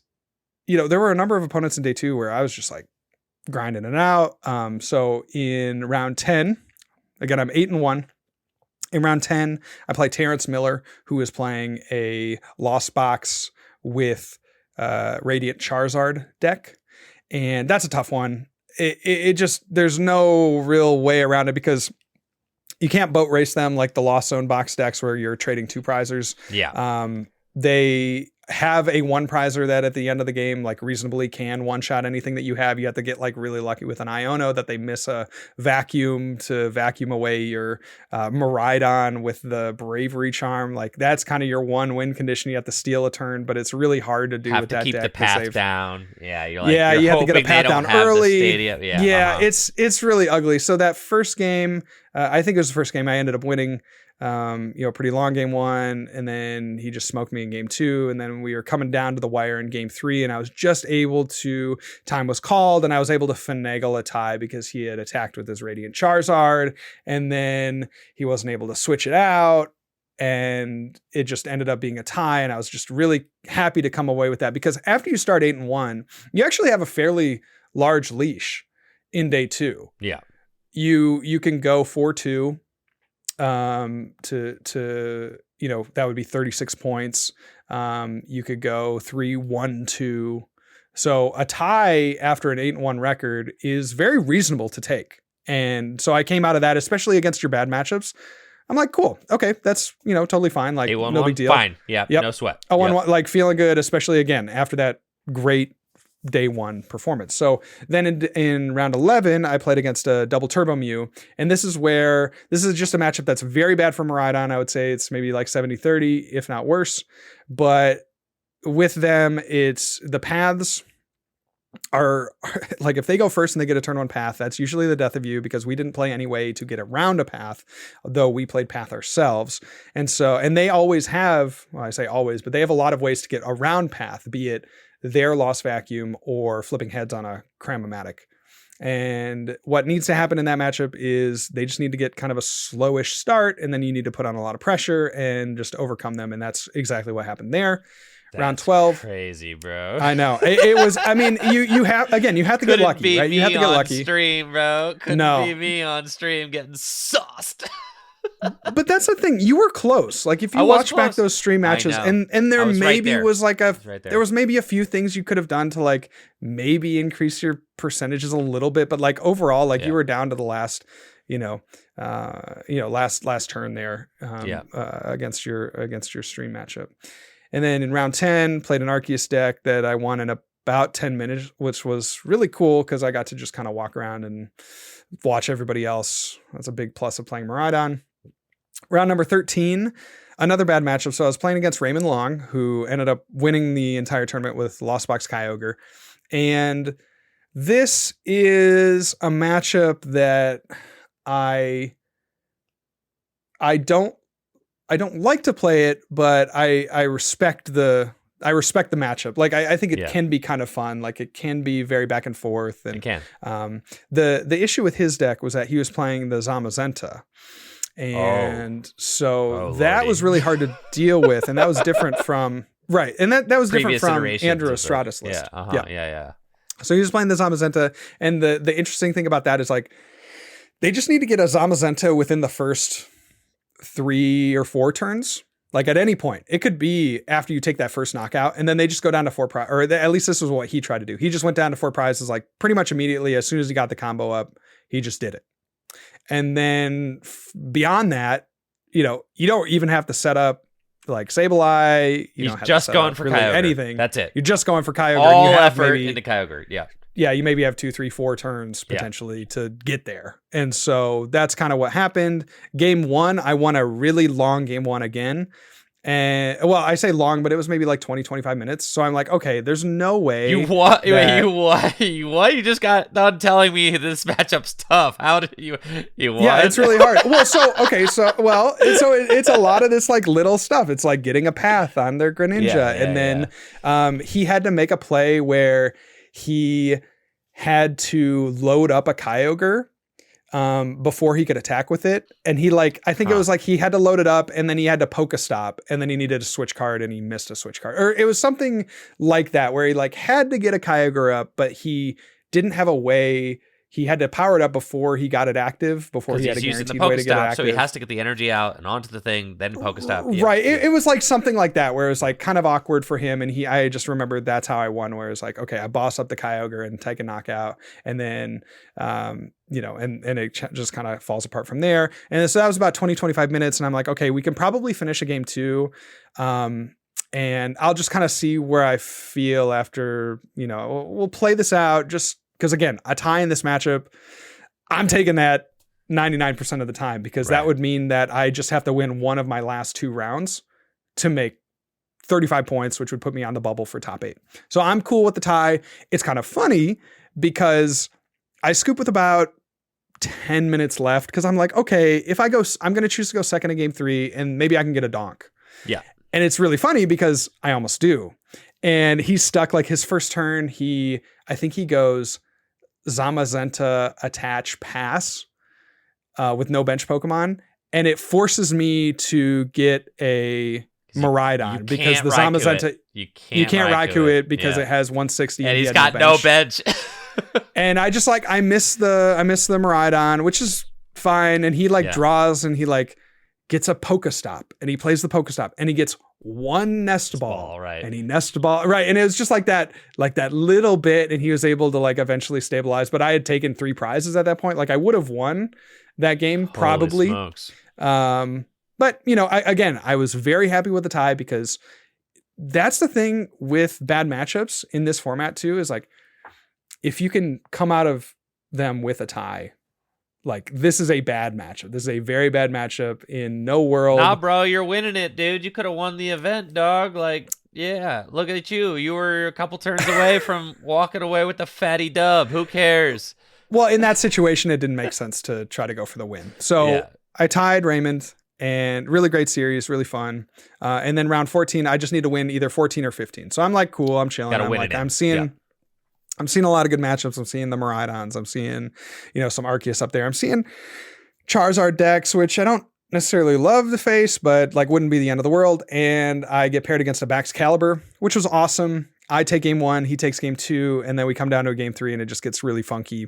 there were a number of opponents in day two where I was just like grinding it out. So in round 10, again, I'm 8-1. In round 10, I played Terrence Miller, who was playing a Lost Box with Radiant Charizard deck. And that's a tough one. It just, there's no real way around it because you can't boat race them like the Lost Zone box decks where you're trading two prizers. Yeah. They have a one prizer that at the end of the game, like reasonably can one shot anything that you have. You have to get like really lucky with an Iono that they miss a vacuum to vacuum away your Miraidon with the Bravery Charm. Like that's kind of your one win condition. You have to steal a turn, but it's really hard to do with that deck. Have to keep the path down. Yeah. You're you have to get a path down early. Yeah. It's really ugly. So that first game, I think it was the first game I ended up winning. Pretty long game one, and then he just smoked me in game two, and then we were coming down to the wire in game three, and I was just able to, time was called, and I was able to finagle a tie because he had attacked with his Radiant Charizard, and then he wasn't able to switch it out, and it just ended up being a tie, and I was just really happy to come away with that, because after you start 8-1, you actually have a fairly large leash in day two. Yeah. You can go 4-2, that would be 36 points. You could go 3-1-2. So a tie after an 8-1 record is very reasonable to take. And so I came out of that, especially against your bad matchups. I'm like, cool. Okay. That's, totally fine. Like no big deal. Fine. Yeah. Yep. No sweat. Like feeling good, especially again, after that great day one performance. So then in round 11, I played against a double Turbo Mew. And this is just a matchup that's very bad for Miraidon. I would say it's maybe like 70-30, if not worse. But with them, it's the paths are like, if they go first and they get a turn one path, that's usually the death of you because we didn't play any way to get around a path, though we played path ourselves. And they always have, well, I say always, but they have a lot of ways to get around path, be it their Lost Vacuum or flipping heads on a Cram-O-Matic. And what needs to happen in that matchup is they just need to get kind of a slowish start, and then you need to put on a lot of pressure and just overcome them. And that's exactly what happened there. Round 12. Crazy, bro. I know. It was, I mean, you have to get lucky, right? You have to get lucky. Stream, bro. Couldn't be me on stream getting sauced. But that's the thing. You were close. Like if you watch back those stream matches, and there maybe was like there was maybe a few things you could have done to like maybe increase your percentages a little bit, but like overall, like you were down to the last, last turn there against your stream matchup. And then in round 10, played an Arceus deck that I won in about 10 minutes, which was really cool because I got to just kind of walk around and watch everybody else. That's a big plus of playing Miraidon. Round number 13, another bad matchup. So I was playing against Raymond Long, who ended up winning the entire tournament with Lost Box Kyogre. And this is a matchup that I don't like to play it, but I respect the matchup. Like I think it can be kind of fun. Like it can be very back and forth. And it can. The issue with his deck was that he was playing the Zamazenta. And so that was really hard to deal with. And that was different from And that was different from Andrew Estrada's list. Yeah. So he was playing the Zamazenta. And the interesting thing about that is like, they just need to get a Zamazenta within the first 3 or 4 turns. Like at any point, it could be after you take that first knockout, and then they just go down to 4 prizes, or at least this was what he tried to do. He just went down to 4 prizes, like pretty much immediately. As soon as he got the combo up, he just did it. And then beyond that, you don't even have to set up like Sableye. He's just going for Kyogre. Anything. That's it. You're just going for Kyogre. All and you have effort into Kyogre. Yeah. Yeah, you maybe have 2, 3, 4 turns potentially to get there. And so that's kind of what happened. Game 1, I won a really long game 1 again. And well, I say long, but it was maybe like 20, 25 minutes. So I'm like, okay, there's no way. You what? You just got done telling me this matchup's tough. How did you won? Yeah, it's really hard. Well, it's a lot of this like little stuff. It's like getting a path on their Greninja. And then he had to make a play where he had to load up a Kyogre before he could attack with it. And he I think it was like he had to load it up and then he had to Pokestop and then he needed a switch card and he missed a switch card. Or it was something like that where he had to get a Kyogre up, but he didn't have a way. He had to power it up before he got it active, before he had a guaranteed way to get it active. So he has to get the energy out and onto the thing, then Pokestop. Yeah. Right. It was like something like that, where it was like kind of awkward for him. And I just remembered that's how I won, where it's like, okay, I boss up the Kyogre and take a knockout. And then, and it just kind of falls apart from there. And so that was about 20, 25 minutes. And I'm like, okay, we can probably finish a game 2. And I'll just kind of see where I feel after, we'll play this out just, because again, a tie in this matchup, I'm taking that 99% of the time, because that would mean that I just have to win one of my last 2 rounds to make 35 points, which would put me on the bubble for top 8. So I'm cool with the tie. It's kind of funny because I scoop with about 10 minutes left, because I'm like, okay, if I go, I'm going to choose to go second in game 3 and maybe I can get a donk. Yeah. And it's really funny because I almost do. And he's stuck his first turn. I think he goes Zamazenta attach pass with no bench Pokemon, and it forces me to get a Miraidon because the Zamazenta you can't Raikou it because it has 160 and he's got no bench. And I just I miss the Miraidon, which is fine, and he draws and he gets a Pokestop and he plays the Pokestop and he gets one nest ball, right? And he nest ball, right? And it was just like that little bit, and he was able to eventually stabilize. But I had taken 3 prizes at that point. I would have won that game probably. Holy smokes. But I was very happy with the tie, because that's the thing with bad matchups in this format too, is if you can come out of them with a tie, this is a bad matchup. This is a very bad matchup in no world. Nah, bro, you're winning it, dude. You could have won the event, dog. Yeah, look at you. You were a couple turns away from walking away with the fatty dub. Who cares? Well, in that situation, it didn't make sense to try to go for the win. So I tied Raymond, and really great series, really fun. And then round 14, I just need to win either 14 or 15. So I'm cool. I'm chilling. I'm seeing I'm seeing a lot of good matchups. I'm seeing the Miraidons. I'm seeing, some Arceus up there. I'm seeing Charizard decks, which I don't necessarily love the face, but like wouldn't be the end of the world. And I get paired against a Baxcalibur, which was awesome. I take game 1, he takes game 2, and then we come down to a game 3 and it just gets really funky.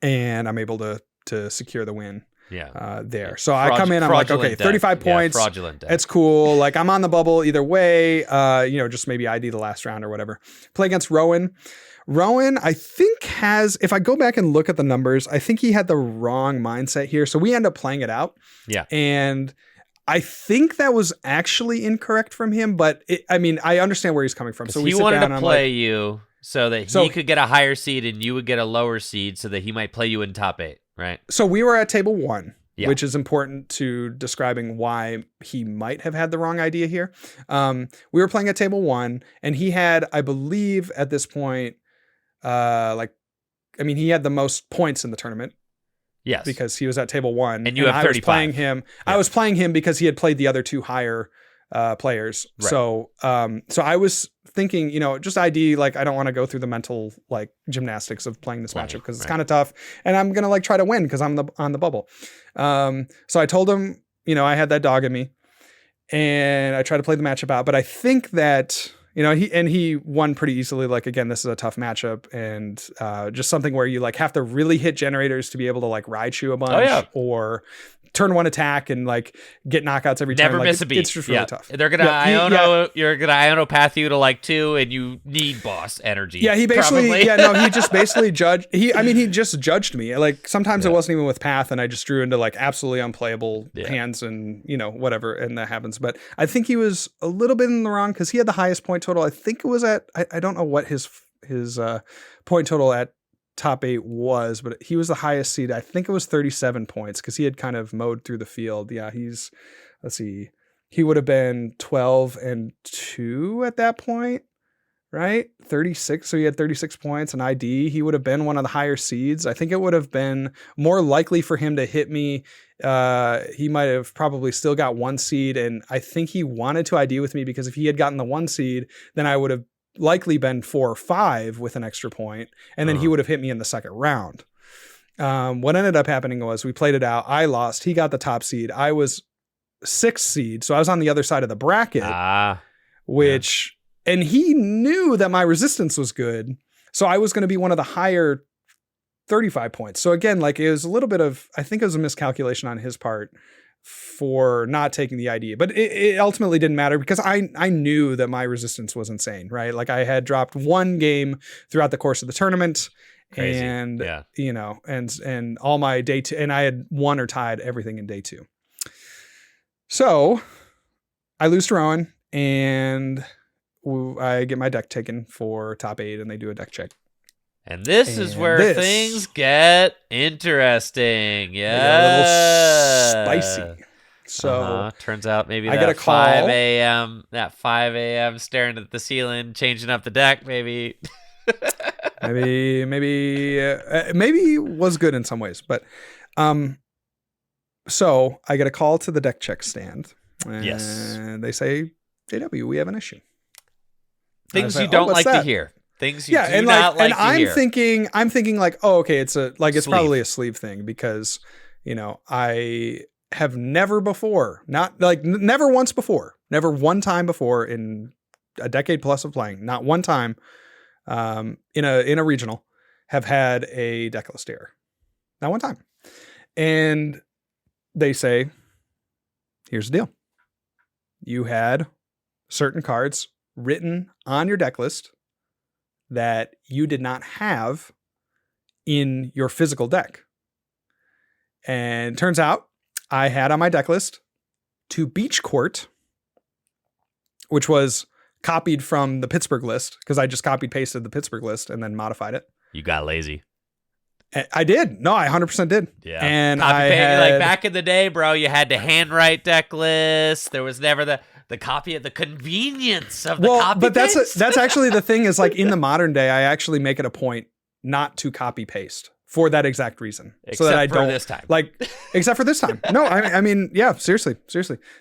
And I'm able to secure the win. Yeah. There. So I come in, I'm like, okay, 35 points. Fraudulent deck. It's cool. Like I'm on the bubble either way. Just maybe ID the last round or whatever. Play against Rowan. Rowan, I think if I go back and look at the numbers, I think he had the wrong mindset here. So we end up playing it out. Yeah. And I think that was actually incorrect from him, but I understand where he's coming from. So he wanted to play you so that he could get a higher seed and you would get a lower seed so that he might play you in top 8. Right. So we were at table 1, which is important to describing why he might have had the wrong idea here. We were playing at table 1 and he had, I believe at this point, he had the most points in the tournament. Yes. Because he was at table 1. And I was playing him. Yeah. I was playing him because he had played the other 2 higher players. Right. So I was thinking, just ID, like I don't want to go through the mental like gymnastics of playing this matchup because it's kind of tough, and I'm gonna like try to win because I'm on the bubble. So I told him, I had that dog in me, and I tried to play the matchup out. But I think that he won pretty easily. Like again, this is a tough matchup, and just something where you like have to really hit generators to be able to like Raichu a bunch, or turn 1 attack and like get knockouts every time. Never miss a beat. It's just really tough. They're gonna you're gonna Ionopath you to like 2, and you need boss energy. Yeah, he basically he just basically judged. He just judged me. Like sometimes it wasn't even with Path, and I just drew into like absolutely unplayable hands and whatever, and that happens. But I think he was a little bit in the wrong because he had the highest point total. I think it was at I don't know what his point total at top 8 was, but he was the highest seed. I think it was 37 points because he had kind of mowed through the field. Yeah, he would have been 12-2 at that point, right? 36. So he had 36 points and ID. He would have been one of the higher seeds. I think it would have been more likely for him to hit me. He might have probably still got 1 seed. And I think he wanted to ID with me because if he had gotten the 1 seed, then I would have likely been 4 or 5 with an extra point, and then he would have hit me in the second round. What ended up happening was we played it out. I lost. He got the top seed. I was 6th seed, so I was on the other side of the bracket, and he knew that my resistance was good, so I was going to be one of the higher 35 points. So again, like it was a little bit of, I think it was a miscalculation on his part for not taking the ID, but it ultimately didn't matter because I knew that my resistance was insane, right? Like I had dropped 1 game throughout the course of the tournament. Crazy. And, and all my day 2, and I had won or tied everything in day 2. So I lose to Rowan and I get my deck taken for top 8 and they do a deck check. And this is where things get interesting. Yeah. A little spicy. So turns out maybe I that get a call. 5 a.m. That 5 a.m. staring at the ceiling, changing up the deck, maybe. maybe was good in some ways, but so I get a call to the deck check stand. And they say, JW, we have an issue. Things you don't like to hear. Things you do not like to hear. I'm thinking like, oh, okay, it's probably a sleeve thing because, I have never before, never once before, never one time before in a decade plus of playing, not one time, in a regional have had a decklist error. Not one time. And they say, here's the deal. You had certain cards written on your deck list that you did not have in your physical deck. And turns out I had on my deck list 2 Beach Court, which was copied from the Pittsburgh list because I just copied pasted the Pittsburgh list and then modified it. You got lazy. I did. No, I 100% did. Yeah. And like back in the day, bro, you had to handwrite deck lists. There was never the copy of the convenience of the copy. But that's actually the thing is like in the modern day, I actually make it a point not to copy paste for that exact reason. So that I don't this time. Except for this time. No, I mean, yeah, seriously.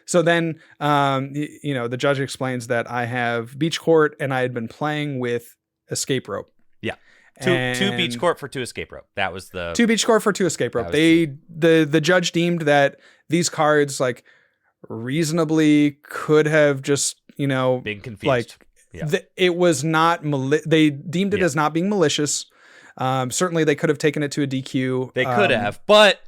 So then, the judge explains that I have Beach Court and I had been playing with Escape Rope. Yeah. Two beach court for 2 escape rope. That was the 2 beach court for 2 escape rope. The judge deemed that these cards like reasonably could have just, being confused. Like it was not they deemed it as not being malicious. Certainly they could have taken it to a DQ. They could have, but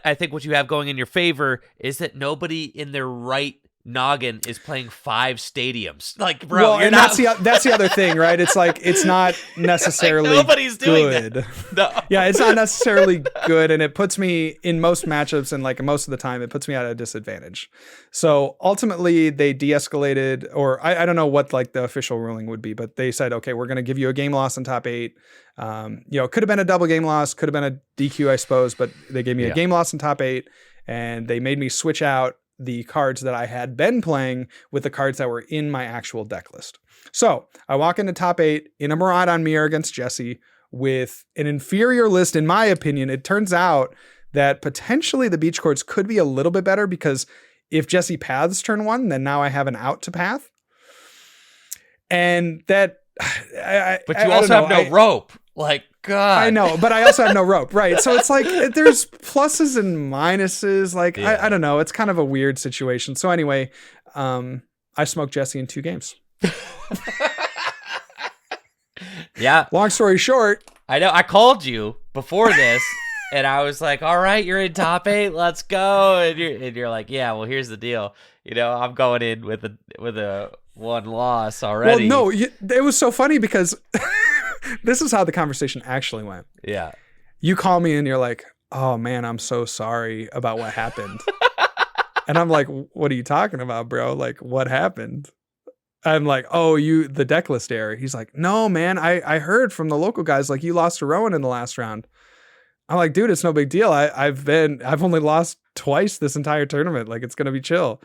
I think what you have going in your favor is that nobody in their right noggin is playing 5 stadiums. Like, bro, well, and that's the other thing, right? It's like it's not necessarily like nobody's doing good. That. No. Yeah, it's not necessarily good, and it puts me in most matchups, and like most of the time, it puts me at a disadvantage. So ultimately, they de-escalated, or I don't know what like the official ruling would be, but they said, okay, we're going to give you a game loss in top 8. It could have been a double game loss, could have been a DQ, I suppose, but they gave me a game loss in top 8, and they made me switch out the cards that I had been playing with the cards that were in my actual deck list. So I walk into top 8 in a Miraidon mirror against Jesse with an inferior list, in my opinion. It turns out that potentially the beach courts could be a little bit better because if Jesse paths turn 1, then now I have an out to path. And that... but you also have no rope. Like, God. I know, but I also have no rope, right? So it's like there's pluses and minuses. Like, I don't know. It's kind of a weird situation. So anyway, I smoked Jesse in 2 games. Yeah. Long story short. I know. I called you before this, and I was like, all right, you're in top 8. Let's go. And you're like, yeah, well, here's the deal. I'm going in with a 1 loss already. Well, no, it was so funny because... This is how the conversation actually went. Yeah. You call me and you're like, oh man, I'm so sorry about what happened. And I'm like, what are you talking about, bro? Like, what happened? I'm like, oh, the deck list error. He's like, no, man, I heard from the local guys, like you lost to Rowan in the last round. I'm like, dude, it's no big deal. I've only lost twice this entire tournament. Like, it's going to be chill.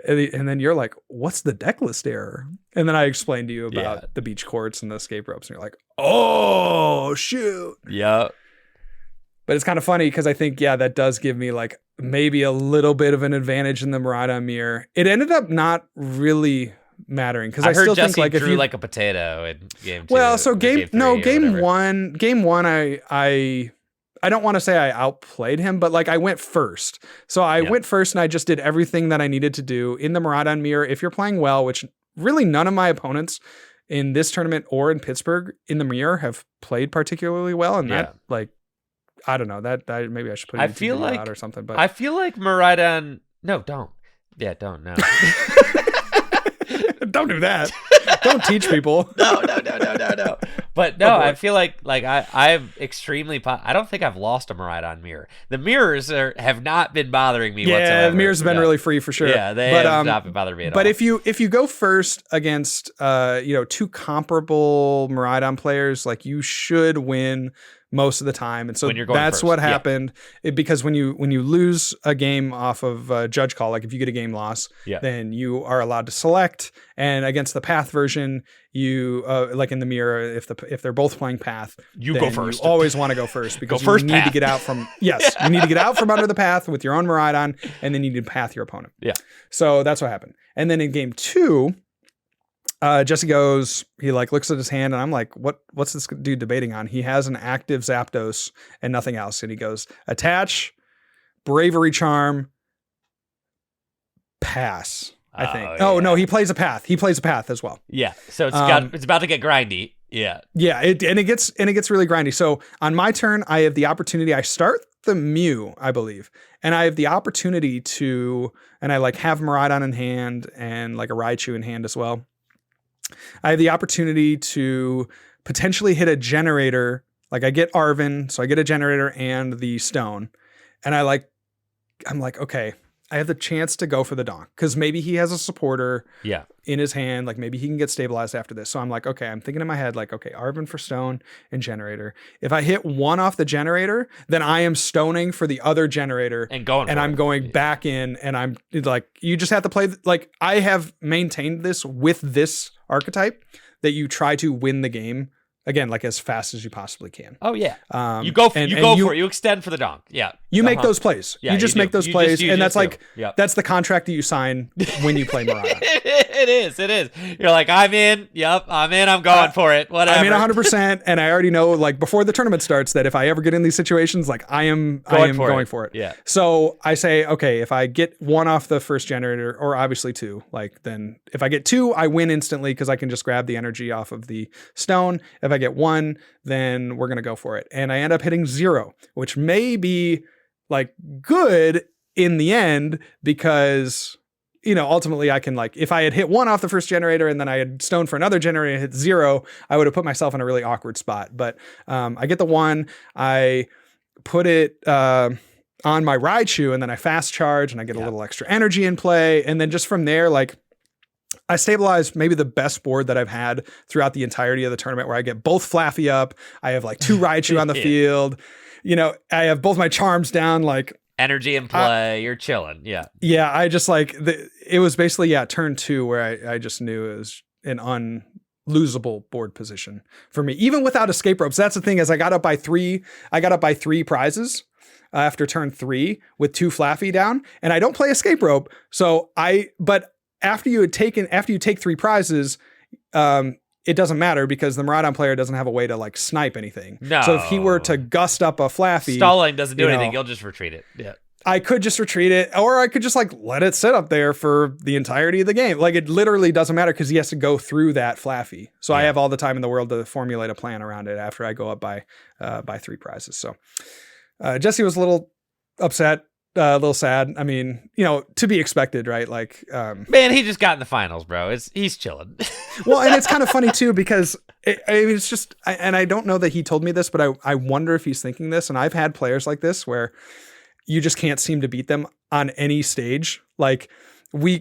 And then you're like, what's the deck list error? And then I explained to you about the beach courts and the escape ropes. And you're like, oh, shoot. Yeah. But it's kind of funny because I think, that does give me like maybe a little bit of an advantage in the Miraidon mirror. It ended up not really mattering because I still Jesse think like drew if you like a potato in game 2. Well, so game 1, I don't want to say I outplayed him, but like I went first. So I went first and I just did everything that I needed to do in the Miraidon mirror. If you're playing well, which really none of my opponents in this tournament or in Pittsburgh in the mirror have played particularly well. And that like, I don't know that maybe I should put it out or something, but I feel like Miraidon. No, don't. Yeah, don't. No. Don't do that. Don't teach people. No. But no, I feel like I'm extremely. I don't think I've lost a Miraidon mirror. The mirrors have not been bothering me whatsoever. Yeah, the mirrors have been really free for sure. Yeah, they have not been bothering me at all. But if you go first against 2 comparable Miraidon players, like you should win most of the time. And so that's first. What happened because when you lose a game off of judge call, like if you get a game loss, then you are allowed to select. And against the path version, you like in the mirror, if they're both playing path, you go first. You always want to go first because you need to get out from you need to get out from under the path with your own Miraidon, and then you need to path your opponent. Yeah. So that's what happened. And then in game 2, Jesse goes, he like looks at his hand and I'm like, what's this dude debating on? He has an active Zapdos and nothing else. And he goes, attach, bravery charm, pass, I think. Oh no, he plays a path. He plays a path as well. Yeah. So it's about to get grindy. Yeah. Yeah. It gets really grindy. So on my turn, I have the opportunity. I start the Mew, I believe. And I have the opportunity and I like have Miraidon in hand and like a Raichu in hand as well. I have the opportunity to potentially hit a generator. Like I get Arven, so I get a generator and the stone. And I'm like, okay, I have the chance to go for the donk because maybe he has a supporter in his hand. Like maybe he can get stabilized after this. So I'm like, okay, I'm thinking in my head, like, okay, Arven for stone and generator. If I hit one off the generator, then I am stoning for the other generator and I'm going back in and I'm like, you just have to play. Like I have maintained this with this archetype that you try to win the game again, like as fast as you possibly can. Oh yeah. You go for it. You extend for the donk. Yeah. You make those plays. Yeah, you just make those plays, and that's like that's the contract that you sign when you play Miraidon. It is. You're like, I'm in. Yep, I'm in. I'm going for it. Whatever. I'm in 100%, and I already know, like, before the tournament starts, that if I ever get in these situations, like, I am going for it. Yeah. So I say, okay, if I get 1 off the first generator, or obviously 2, like, then if I get 2, I win instantly because I can just grab the energy off of the stone. If I get 1, then we're gonna go for it, and I end up hitting 0, which may be like good in the end because, you know, ultimately I can, like, if I had hit 1 off the first generator and then I had stone for another generator and hit 0, I would have put myself in a really awkward spot. But I get the 1, I put it on my Raichu, and then I fast charge and I get a little extra energy in play. And then just from there, like, I stabilized maybe the best board that I've had throughout the entirety of the tournament, where I get both Flaffy up. I have like 2 Raichu on the field. You know, I have both my charms down, like energy in play. You're chilling. Yeah. Yeah. I just like, it was basically, turn 2 where I just knew it was an unlosable board position for me, even without escape ropes. That's the thing, is I got up by 3 prizes after turn 3 with 2 Flaffy down, and I don't play escape rope. But after you take 3 prizes, it doesn't matter because the Miraidon player doesn't have a way to, like, snipe anything. No. So if he were to gust up a Flaffy, stalling doesn't do anything. You'll just retreat it. Yeah. I could just retreat it, or I could just, like, let it sit up there for the entirety of the game. Like, it literally doesn't matter because he has to go through that Flaffy. So I have all the time in the world to formulate a plan around it after I go up by 3 prizes. So Jesse was a little upset. A little sad. I mean, you know, to be expected, right? Like, man, he just got in the finals, bro. He's chilling. Well, and it's kind of funny too, because it's just, and I don't know that he told me this, but I wonder if he's thinking this. And I've had players like this where you just can't seem to beat them on any stage. Like,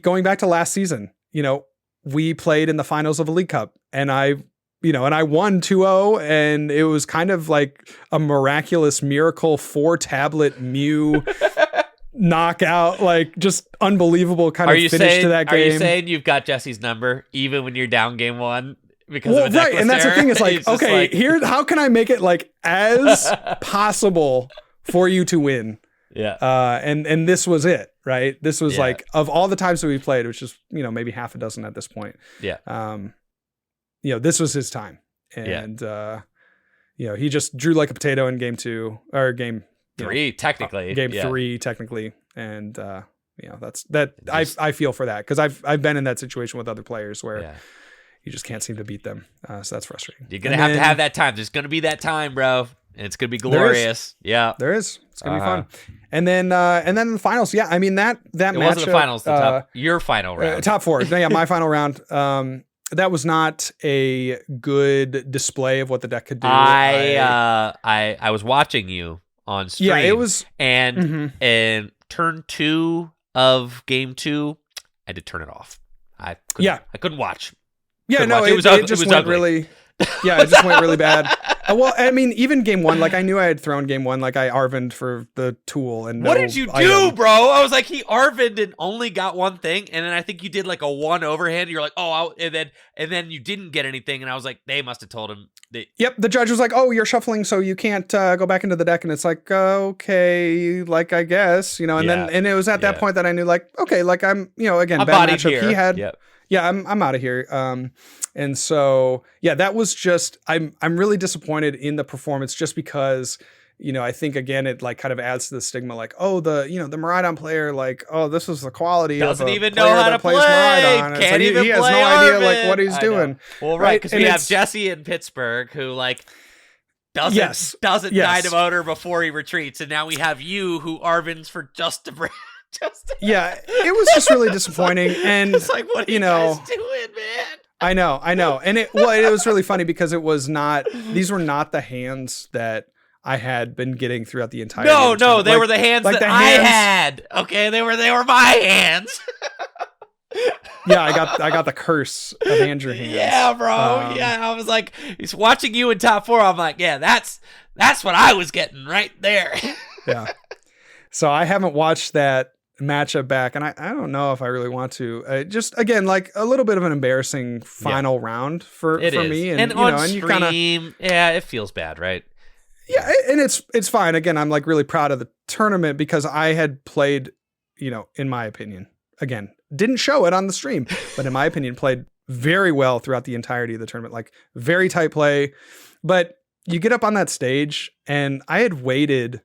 going back to last season, you know, we played in the finals of a League Cup, and I won 2-0, and it was kind of like a miraculous miracle 4-tablet Mew knockout, like, just unbelievable kind of finish to that game. Are you saying you've got Jesse's number even when you're down game 1 because of a necklace and that's error? The thing is, like, okay, like, here, how can I make it, like, as possible for you to win? Yeah. And this was it, right? This was like, of all the times that we played, which is, you know, maybe half a dozen at this point. Yeah. You know, this was his time, and you know, he just drew like a potato in game 2 or game 3, technically. Game 3, technically, and you know, I feel for that because I've been in that situation with other players where you just can't seem to beat them. So that's frustrating. You're gonna have to have that time. There's gonna be that time, bro. And it's gonna be glorious. There is. It's gonna be fun. And then in the finals, I mean that match. It wasn't the finals. Your final round. Top 4. No, my final round. That was not a good display of what the deck could do. I was watching you on stream. Yeah, it was, and turn 2 of game 2, I had to turn it off. I couldn't watch. Yeah, no, it just went really. Yeah, it just went really bad. Well, I mean, even game 1, like, I knew I had thrown game 1, like, I Arvined for the tool, and what did you do, bro? I was like, he Arvined and only got one thing, and then I think you did like a 1 overhand. You're like, and then you didn't get anything, and I was like, they must have told him. Yep, the judge was like, "Oh, you're shuffling, so you can't go back into the deck," and it's like, okay, like, I guess, you know, and it was at that point that I knew, like, okay, like, I'm, you know, again, bad matchup. Here. He had. Yep. Yeah, I'm out of here. And so, that was just, I'm really disappointed in the performance just because, you know, I think, again, it, like, kind of adds to the stigma, like, oh, the Miraidon player, like, oh, this was the quality doesn't of a even player know how that to plays play. Miraidon. Can't even he has play no Arvin. idea, like, what he's doing. Well, right, because we have Jesse in Pittsburgh who, like, doesn't die to motor before he retreats, and now we have you who Arvin's for just a yeah, it was just really disappointing, and it's like, what are you guys doing, man? I know, and it was really funny because these were not the hands that I had been getting throughout the entire. No, they were the hands that I had. Okay, they were my hands. Yeah, I got the curse of Andrew hands. Yeah, bro. I was like, he's watching you in top 4. I'm like, yeah, that's what I was getting right there. Yeah. So I haven't watched that matchup back, and I don't know if I really want to. Just again, like a little bit of an embarrassing final round for is. me, and you on know, and stream, you kind of it feels bad, right? yeah, and it's fine. Again, I'm like really proud of the tournament because I had played, you know, in my opinion, again, didn't show it on the stream, but in my opinion, played very well throughout the entirety of the tournament, like very tight play. But you get up on that stage, and I had waited,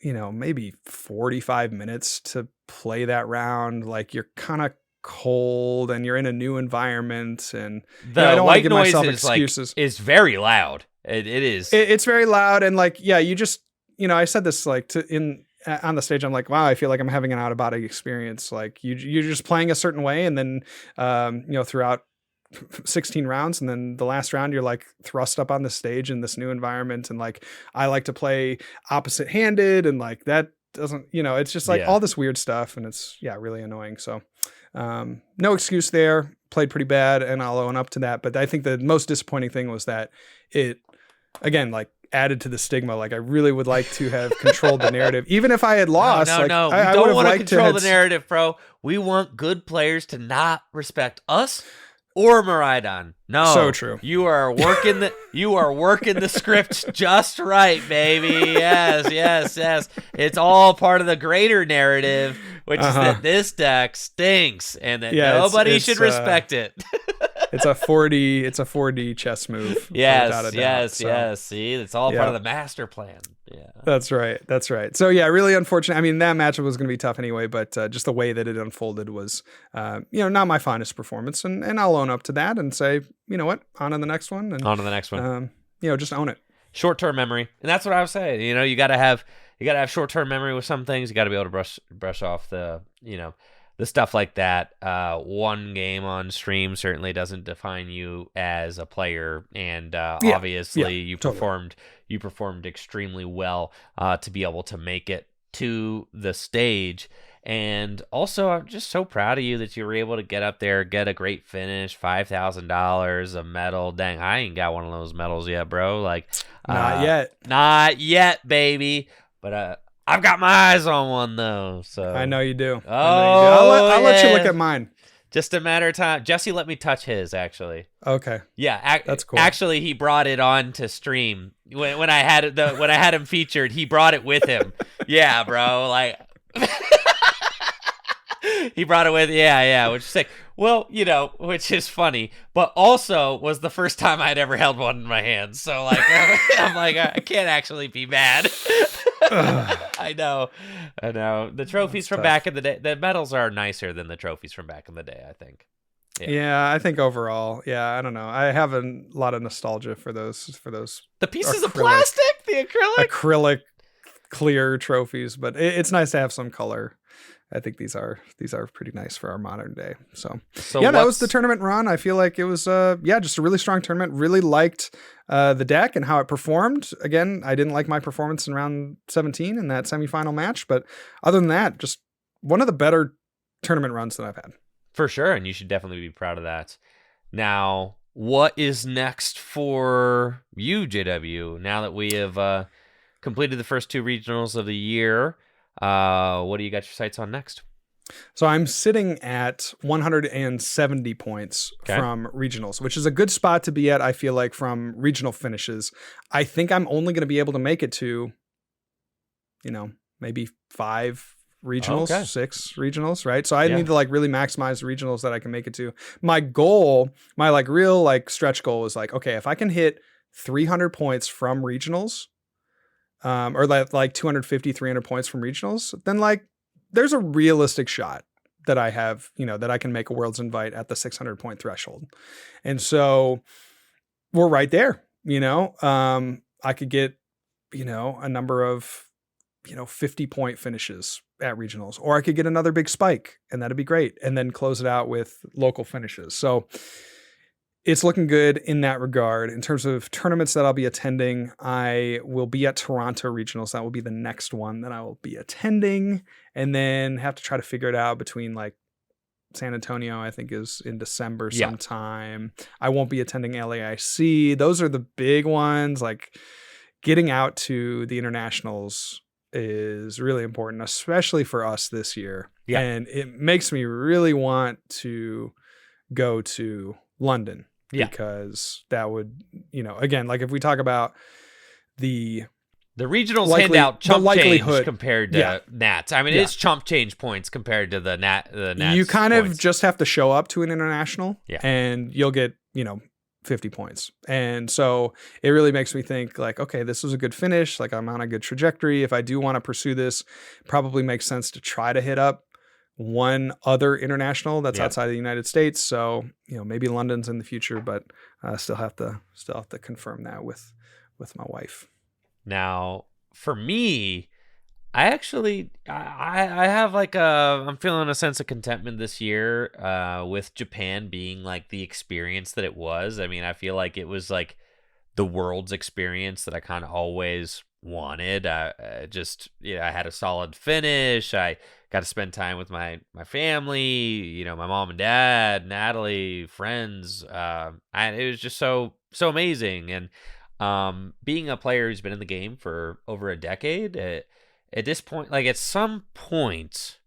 you know, maybe 45 minutes to play that round. Like you're kind of cold and you're in a new environment, and you know, I don't want to give myself excuses. Is very loud. It is. It's very loud, and like, yeah, you just, you know, I said this like on the stage. I'm like, wow, I feel like I'm having an out of body experience. Like you're just playing a certain way, and then you know, throughout 16 rounds, and then the last round you're like thrust up on the stage in this new environment, and like I like to play opposite handed, and like that doesn't, you know, it's just like all this weird stuff, and it's really annoying. So no excuse there. Played pretty bad, and I'll own up to that. But I think the most disappointing thing was that it, again, like added to the stigma. Like I really would like to have controlled the narrative, even if I had lost. No, like, no, we I don't want to liked control the narrative, bro. We want good players to not respect us or Miraidon. No, so true. You are working the script just right, baby. Yes. It's all part of the greater narrative, which is that this deck stinks and that nobody should respect it. It's a 4D chess move. Yes. See, it's all part of the master plan. Yeah, that's right. So yeah, really unfortunate. I mean, that matchup was going to be tough anyway, but just the way that it unfolded was, you know, not my finest performance, and I'll own up to that and say, you know what, on to the next one, you know, just own it. Short-term memory, and that's what I was saying. You know, you got to have short-term memory with some things. You got to be able to brush off the, you know, the stuff like that. One game on stream certainly doesn't define you as a player, and obviously you performed extremely well to be able to make it to the stage. And also, I'm just so proud of you that you were able to get up there, get a great finish, $5,000, a medal. Dang, I ain't got one of those medals yet, bro. Like, not yet, baby. But I've got my eyes on one though. So I know you do. I'll let you look at mine. Just a matter of time. Jesse let me touch his, actually. Okay. Yeah, that's cool. Actually, he brought it on to stream when I had him featured. He brought it with him. Yeah, bro. Like. He brought it with, which is sick. Well, you know, which is funny, but also was the first time I'd ever held one in my hands. So, like, I'm like, I can't actually be mad. I know. The trophies from back in the day, the medals are nicer than the trophies from back in the day, I think. Yeah, I think overall, I don't know. I have a lot of nostalgia for those. The pieces of plastic, the acrylic clear trophies, but it's nice to have some color. I think these are pretty nice for our modern day. So that was the tournament run. I feel like it was just a really strong tournament. Really liked the deck and how it performed. Again, I didn't like my performance in round 17 in that semifinal match, but other than that, just one of the better tournament runs that I've had. For sure, and you should definitely be proud of that. Now, what is next for you, JW? Now that we have completed the first two regionals of the year, what do you got your sights on next? So I'm sitting at 170 points from regionals, which is a good spot to be at, I feel like, from regional finishes. I think I'm only going to be able to make it to, you know, maybe 5 regionals, 6 regionals, right? So I need to like really maximize the regionals that I can make it to. My goal, my like real like stretch goal is like, okay, if I can hit 300 points from regionals, or like 250, 300 points from regionals, then like there's a realistic shot that I have, you know, that I can make a Worlds invite at the 600 point threshold. And so we're right there, you know. I could get, you know, a number of, you know, 50 point finishes at regionals, or I could get another big spike, and that'd be great, and then close it out with local finishes. So it's looking good in that regard. In terms of tournaments that I'll be attending, I will be at Toronto Regionals. That will be the next one that I will be attending, and then have to try to figure it out between like San Antonio, I think, is in December sometime. I won't be attending LAIC. Those are the big ones. Like getting out to the internationals is really important, especially for us this year. Yeah. And it makes me really want to go to London because that would, again, like if we talk about the regionals hand out chump change compared to Nats. I mean, it's chump change points compared to the Nats. You kind points. of just have to show up to an international and you'll get, 50 points. And so it really makes me think like, okay, this was a good finish. Like I'm on a good trajectory. If I do want to pursue this, probably makes sense to try to hit up one other international that's outside of the United States. So, maybe London's in the future, but still have to confirm that with my wife. Now, for me, I actually I have like I'm feeling a sense of contentment this year with Japan being like the experience that it was. I mean, I feel like it was like the world's experience that I kind of always wanted. I had a solid finish. I got to spend time with my family, my mom and dad, Natalie, friends. And it was just so amazing. And being a player who's been in the game for over a decade, at this point, like at some point,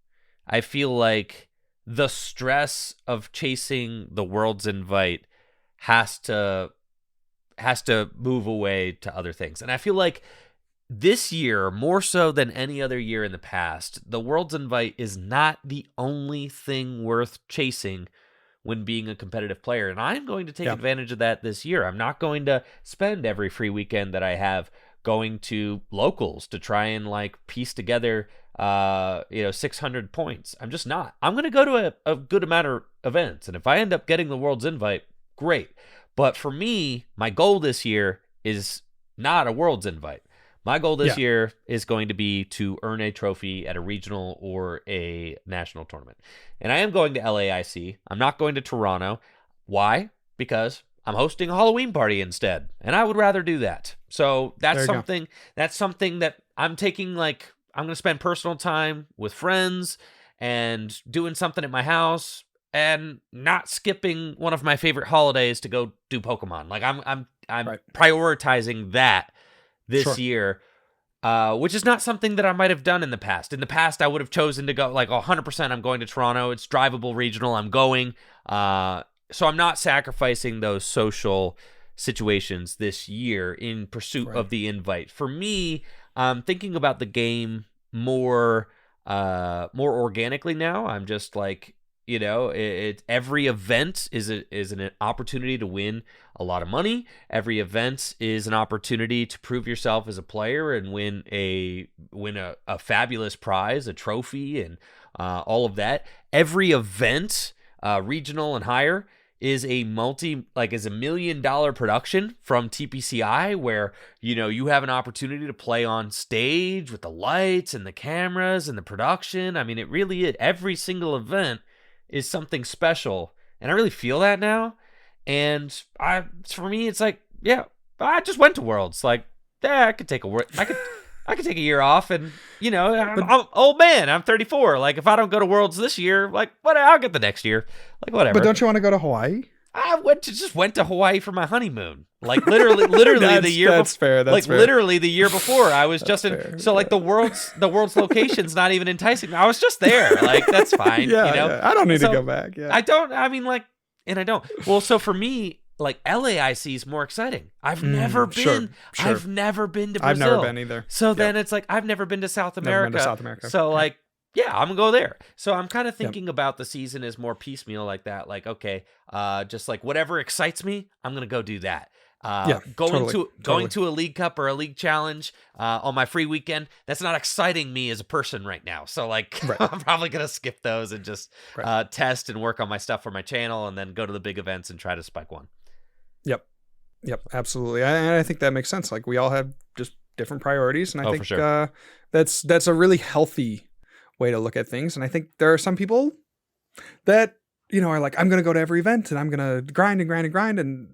I feel like the stress of chasing the world's invite has to move away to other things. And I feel like this year, more so than any other year in the past, the world's invite is not the only thing worth chasing when being a competitive player. And I'm going to take advantage of that this year. I'm not going to spend every free weekend that I have going to locals to try and like piece together 600 points. I'm just not. I'm going to go to a good amount of events. And if I end up getting the world's invite, great. But for me, my goal this year is not a world's invite. My goal this year is going to be to earn a trophy at a regional or a national tournament. And I am going to LAIC. I'm not going to Toronto. Why? Because I'm hosting a Halloween party instead, and I would rather do that. So that's something that I'm taking, like, I'm going to spend personal time with friends and doing something at my house and not skipping one of my favorite holidays to go do Pokemon. Like I'm prioritizing that this year, which is not something that I might have done in the past. In the past, I would have chosen to go like 100%. I'm going to Toronto. It's drivable regional. I'm going. So I'm not sacrificing those social situations this year in pursuit of the invite. For me, I'm thinking about the game more organically now. I'm just like, every event is an opportunity to win a lot of money. Every event is an opportunity to prove yourself as a player and win a fabulous prize, a trophy, and all of that. Every event, regional and higher, is a $1 million production from TPCI, where you have an opportunity to play on stage with the lights and the cameras and the production. I mean, it really is. Every single event is something special, and I really feel that now. And for me, it's like, I just went to Worlds. Like, I could take I could take a year off, and I'm old man. I'm 34. Like, if I don't go to Worlds this year, like, what? I'll get the next year. Like, whatever. But don't you want to go to Hawaii? I just went to Hawaii for my honeymoon. Like literally the year. That's fair. That's fair. Literally the year before, I was just in. Fair. So like the world's location's not even enticing me. I was just there. Like that's fine. I don't need to go back. Yeah. I don't. I mean, like, and I don't. Well, so for me, like LAIC is more exciting. I've never been. Sure. I've never been to Brazil. I've never been either. So then it's like I've never been to South America. Never been to South America. So like. Yeah, I'm gonna go there. So I'm kind of thinking about the season as more piecemeal like that. Like, okay, just like whatever excites me, I'm gonna go do that. Going to a league cup or a league challenge on my free weekend, that's not exciting me as a person right now. So like, I'm probably gonna skip those and just test and work on my stuff for my channel, and then go to the big events and try to spike one. Yep, absolutely. I think that makes sense. Like we all have just different priorities, and I think that's a really healthy way to look at things. And I think there are some people that, are like, I'm going to go to every event and I'm going to grind and grind and grind. And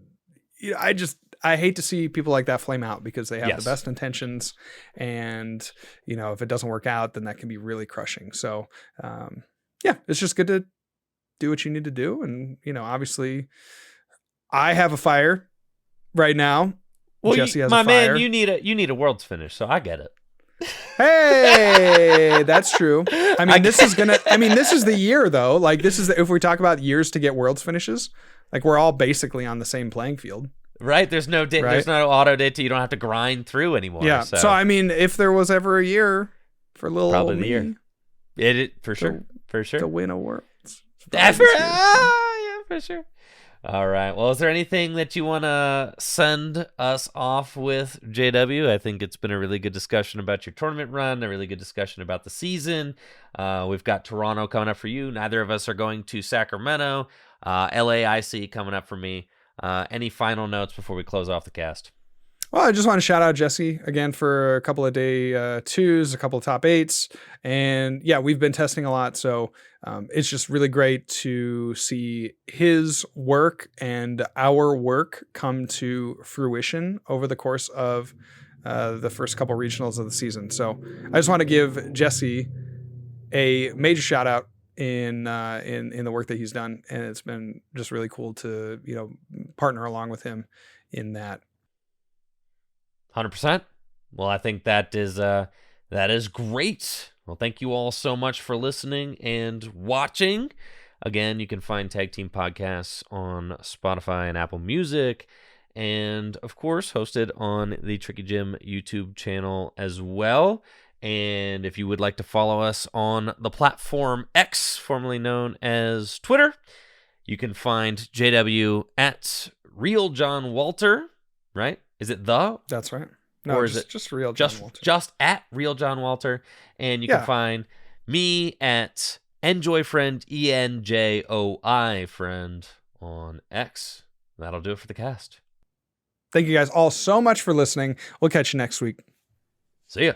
I hate to see people like that flame out because they have the best intentions. And, if it doesn't work out, then that can be really crushing. So, it's just good to do what you need to do. And, obviously I have a fire right now. Well, Jesse has my a fire. man, you need a Worlds finish. So I get it. Hey, that's true. I mean, this is the year though. Like if we talk about years to get worlds finishes, like we're all basically on the same playing field. Right? There's no Right? there's no auto data. You don't have to grind through anymore. Yeah. So I mean, if there was ever a year for little probably old the me year. It for sure. to win a worlds. Yeah, for sure. All right. Well, is there anything that you want to send us off with, JW? I think it's been a really good discussion about your tournament run, a really good discussion about the season. We've got Toronto coming up for you. Neither of us are going to Sacramento. LAIC coming up for me. Any final notes before we close off the cast? Well, I just want to shout out Jesse again for a couple of day twos, a couple of top eights. And yeah, we've been testing a lot. So it's just really great to see his work and our work come to fruition over the course of the first couple regionals of the season. So I just want to give Jesse a major shout out in the work that he's done. And it's been just really cool to, partner along with him in that. 100%. Well, I think that is great. Well, thank you all so much for listening and watching. Again, you can find Tag Team Podcasts on Spotify and Apple Music, and of course, hosted on the Tricky Gym YouTube channel as well. And if you would like to follow us on the platform X, formerly known as Twitter, you can find JW at Real John Walter, right? Is it the? That's right. No, or is it just Real John Walter? Just at Real John Walter. And you can find me at Enjoyfriend, ENJOI friend on X. That'll do it for the cast. Thank you guys all so much for listening. We'll catch you next week. See ya.